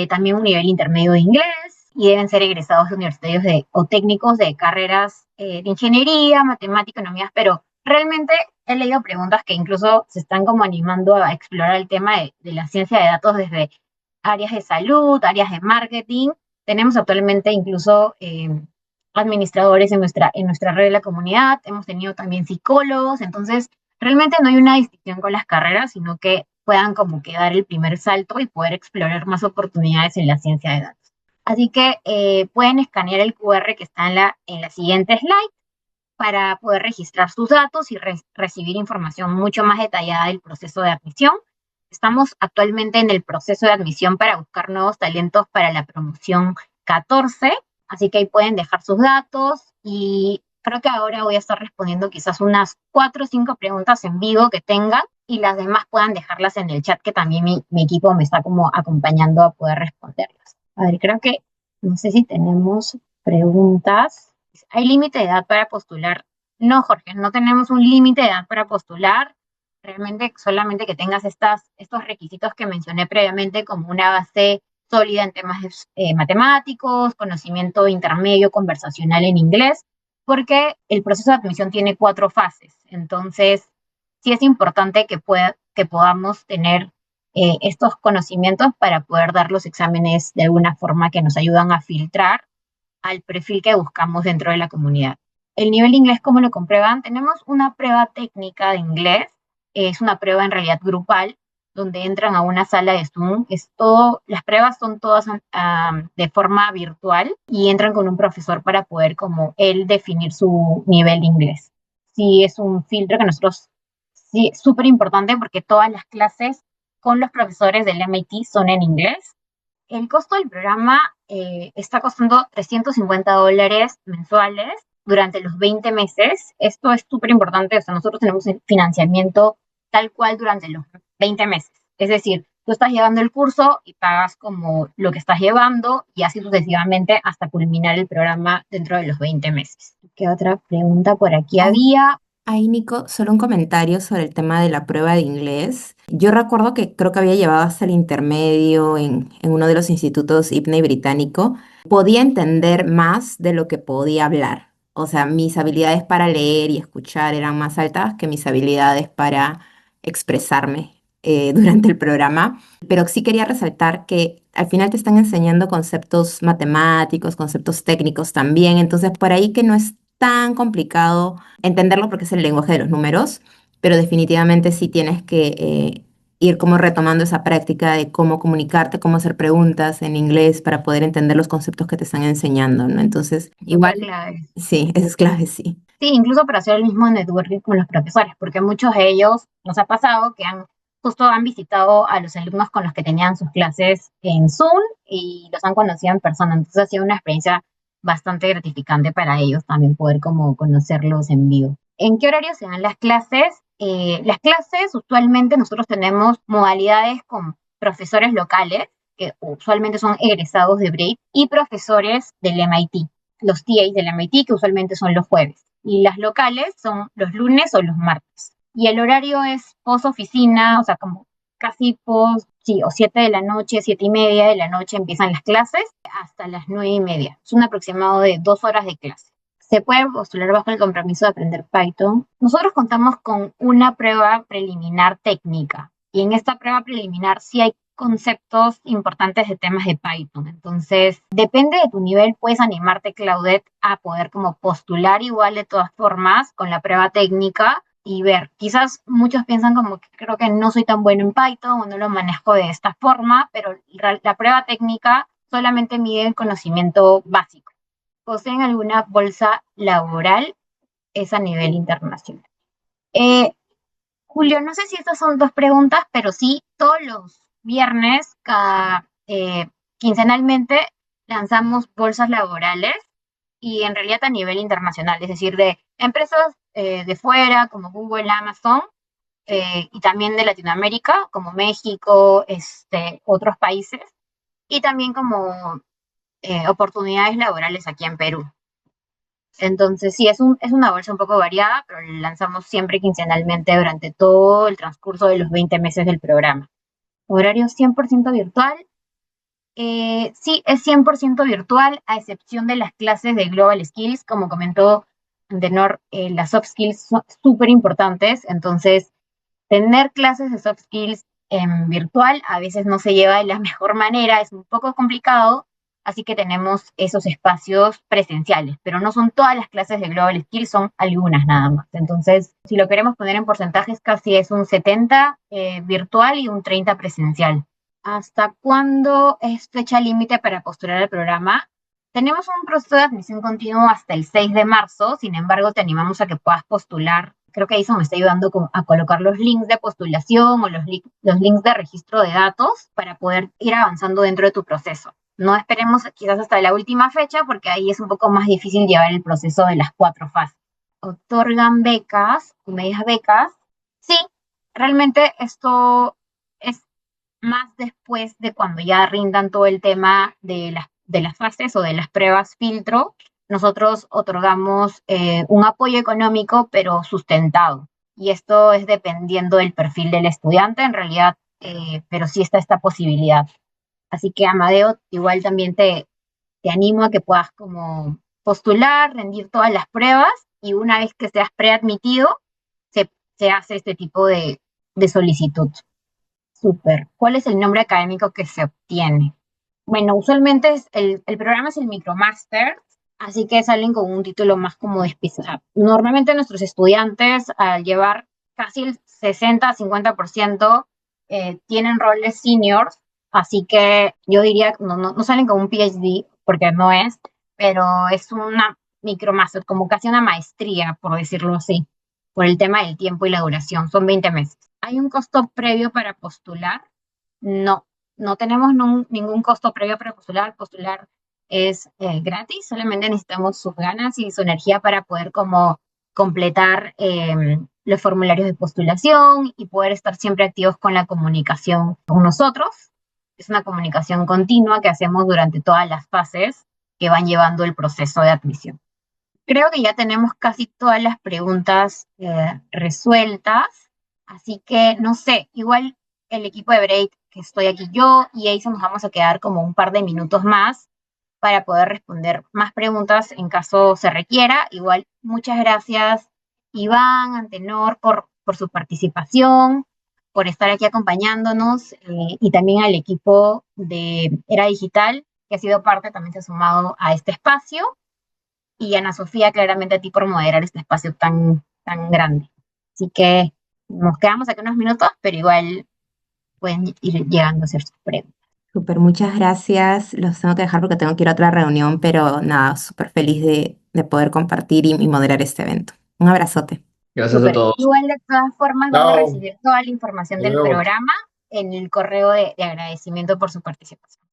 también un nivel intermedio de inglés y deben ser egresados de universitarios o técnicos de carreras de ingeniería, matemática, economías, pero realmente he leído preguntas que incluso se están como animando a explorar el tema de la ciencia de datos desde áreas de salud, áreas de marketing. Tenemos actualmente incluso administradores en nuestra red de la comunidad, hemos tenido también psicólogos, entonces realmente no hay una distinción con las carreras, sino que puedan como que dar el primer salto y poder explorar más oportunidades en la ciencia de datos. Así que pueden escanear el QR que está en la siguiente slide para poder registrar sus datos y recibir información mucho más detallada del proceso de admisión. Estamos actualmente en el proceso de admisión para buscar nuevos talentos para la promoción 14, así que ahí pueden dejar sus datos y creo que ahora voy a estar respondiendo quizás unas 4 o 5 preguntas en vivo que tengan y las demás puedan dejarlas en el chat que también mi equipo me está como acompañando a poder responderlas. A ver, creo que no sé si tenemos preguntas. ¿Hay límite de edad para postular? No, Jorge, no tenemos un límite de edad para postular. Realmente solamente que tengas estos requisitos que mencioné previamente como una base sólida en temas matemáticos, conocimiento intermedio conversacional en inglés, porque el proceso de admisión tiene 4 fases. Entonces, sí es importante que podamos tener estos conocimientos para poder dar los exámenes de alguna forma que nos ayudan a filtrar al perfil que buscamos dentro de la comunidad. El nivel de inglés, ¿cómo lo comprueban? Tenemos una prueba técnica de inglés, es una prueba en realidad grupal, donde entran a una sala de Zoom. Las pruebas son todas de forma virtual y entran con un profesor para poder como él definir su nivel de inglés. Sí, es un filtro que nosotros, sí, es súper importante porque todas las clases con los profesores del MIT son en inglés. El costo del programa está costando $350 mensuales durante los 20 meses. Esto es súper importante. O sea, nosotros tenemos el financiamiento tal cual durante los 20 meses. Es decir, tú estás llevando el curso y pagas como lo que estás llevando y así sucesivamente hasta culminar el programa dentro de los 20 meses. ¿Qué otra pregunta por aquí había? Ahí, Nico, solo un comentario sobre el tema de la prueba de inglés. Yo recuerdo que creo que había llevado hasta el intermedio en uno de los institutos IPNEY británico. Podía entender más de lo que podía hablar. O sea, mis habilidades para leer y escuchar eran más altas que mis habilidades para expresarme durante el programa. Pero sí quería resaltar que al final te están enseñando conceptos matemáticos, conceptos técnicos también. Entonces, por ahí que no es tan complicado entenderlo porque es el lenguaje de los números, pero definitivamente sí tienes que ir como retomando esa práctica de cómo comunicarte, cómo hacer preguntas en inglés para poder entender los conceptos que te están enseñando, ¿no? Entonces, igual, Súper clave. sí, eso es clave, sí. Sí, incluso para hacer el mismo networking con los profesores, porque muchos de ellos nos ha pasado que justo han visitado a los alumnos con los que tenían sus clases en Zoom y los han conocido en persona. Entonces ha sido una experiencia bastante gratificante para ellos también poder como conocerlos en vivo. ¿En qué horario se dan las clases? Las clases usualmente nosotros tenemos modalidades con profesores locales, que usualmente son egresados de Braid, y profesores del MIT, los TAs del MIT, que usualmente son los jueves. Y las locales son los lunes o los martes. Y el horario es post oficina, o sea, como casi post, sí, o 7 de la noche, 7:30 de la noche empiezan las clases hasta las 9:30. Es un aproximado de 2 horas de clase. Se puede postular bajo el compromiso de aprender Python. Nosotros contamos con una prueba preliminar técnica. Y en esta prueba preliminar sí hay conceptos importantes de temas de Python. Entonces, depende de tu nivel, puedes animarte, Claudette, a poder como postular igual de todas formas con la prueba técnica y ver. Quizás muchos piensan como que creo que no soy tan bueno en Python o no lo manejo de esta forma, pero la prueba técnica solamente mide el conocimiento básico. ¿Poseen alguna bolsa laboral? Es a nivel internacional. Eh, Julio, no sé si estas son 2 preguntas, pero sí, todos los viernes, quincenalmente, lanzamos bolsas laborales y en realidad a nivel internacional, es decir, de empresas de fuera como Google, Amazon, y también de Latinoamérica como México, otros países, y también como oportunidades laborales aquí en Perú. Entonces, sí, es una bolsa un poco variada, pero la lanzamos siempre quincenalmente durante todo el transcurso de los 20 meses del programa. Horario 100% virtual. Sí, es 100% virtual, a excepción de las clases de Global Skills. Como comentó Antenor, las soft skills son súper importantes, entonces tener clases de soft skills en virtual a veces no se lleva de la mejor manera, es un poco complicado, así que tenemos esos espacios presenciales, pero no son todas las clases de Global Skills, son algunas nada más. Entonces, si lo queremos poner en porcentajes, casi es un 70 virtual y un 30 presencial. ¿Hasta cuándo es fecha límite para postular al programa? Tenemos un proceso de admisión continuo hasta el 6 de marzo, sin embargo, te animamos a que puedas postular. Creo que eso me está ayudando a colocar los links de postulación o los links de registro de datos para poder ir avanzando dentro de tu proceso. No esperemos quizás hasta la última fecha porque ahí es un poco más difícil llevar el proceso de las 4 fases. ¿Otorgan becas o medias becas? Sí, realmente esto es más después de cuando ya rindan todo el tema de las fases o de las pruebas filtro. Nosotros otorgamos un apoyo económico, pero sustentado. Y esto es dependiendo del perfil del estudiante, en realidad, pero sí está esta posibilidad. Así que, Amadeo, igual también te animo a que puedas como postular, rendir todas las pruebas y una vez que seas preadmitido, se hace este tipo de solicitud. Súper. ¿Cuál es el nombre académico que se obtiene? Bueno, usualmente el programa es el MicroMaster, así que salen con un título más como de especialidad. Normalmente nuestros estudiantes, al llevar casi el 60-50%, tienen roles seniors, así que yo diría que no salen con un PhD, porque no es, pero es una MicroMaster, como casi una maestría, por decirlo así, por el tema del tiempo y la duración. Son 20 meses. ¿Hay un costo previo para postular? No, no tenemos ningún costo previo para postular. Postular es gratis, solamente necesitamos sus ganas y su energía para poder como completar los formularios de postulación y poder estar siempre activos con la comunicación con nosotros. Es una comunicación continua que hacemos durante todas las fases que van llevando el proceso de admisión. Creo que ya tenemos casi todas las preguntas resueltas, así que no sé, igual el equipo de Break, que estoy aquí yo y Ace, nos vamos a quedar como un par de minutos más para poder responder más preguntas en caso se requiera. Igual, muchas gracias, Iván, Antenor, por su participación, por estar aquí acompañándonos, y también al equipo de Era Digital, que ha sido parte, también se ha sumado a este espacio, y Ana Sofía, claramente a ti por moderar este espacio tan grande. Así que nos quedamos aquí unos minutos, pero igual pueden ir llegando a hacer sus preguntas. Súper, muchas gracias. Los tengo que dejar porque tengo que ir a otra reunión, pero nada, súper feliz de poder compartir y moderar este evento. Un abrazote. Gracias a Súper. todos. Igual de todas formas van a Chao, recibir toda la información hasta del luego. programa en el correo de agradecimiento por su participación.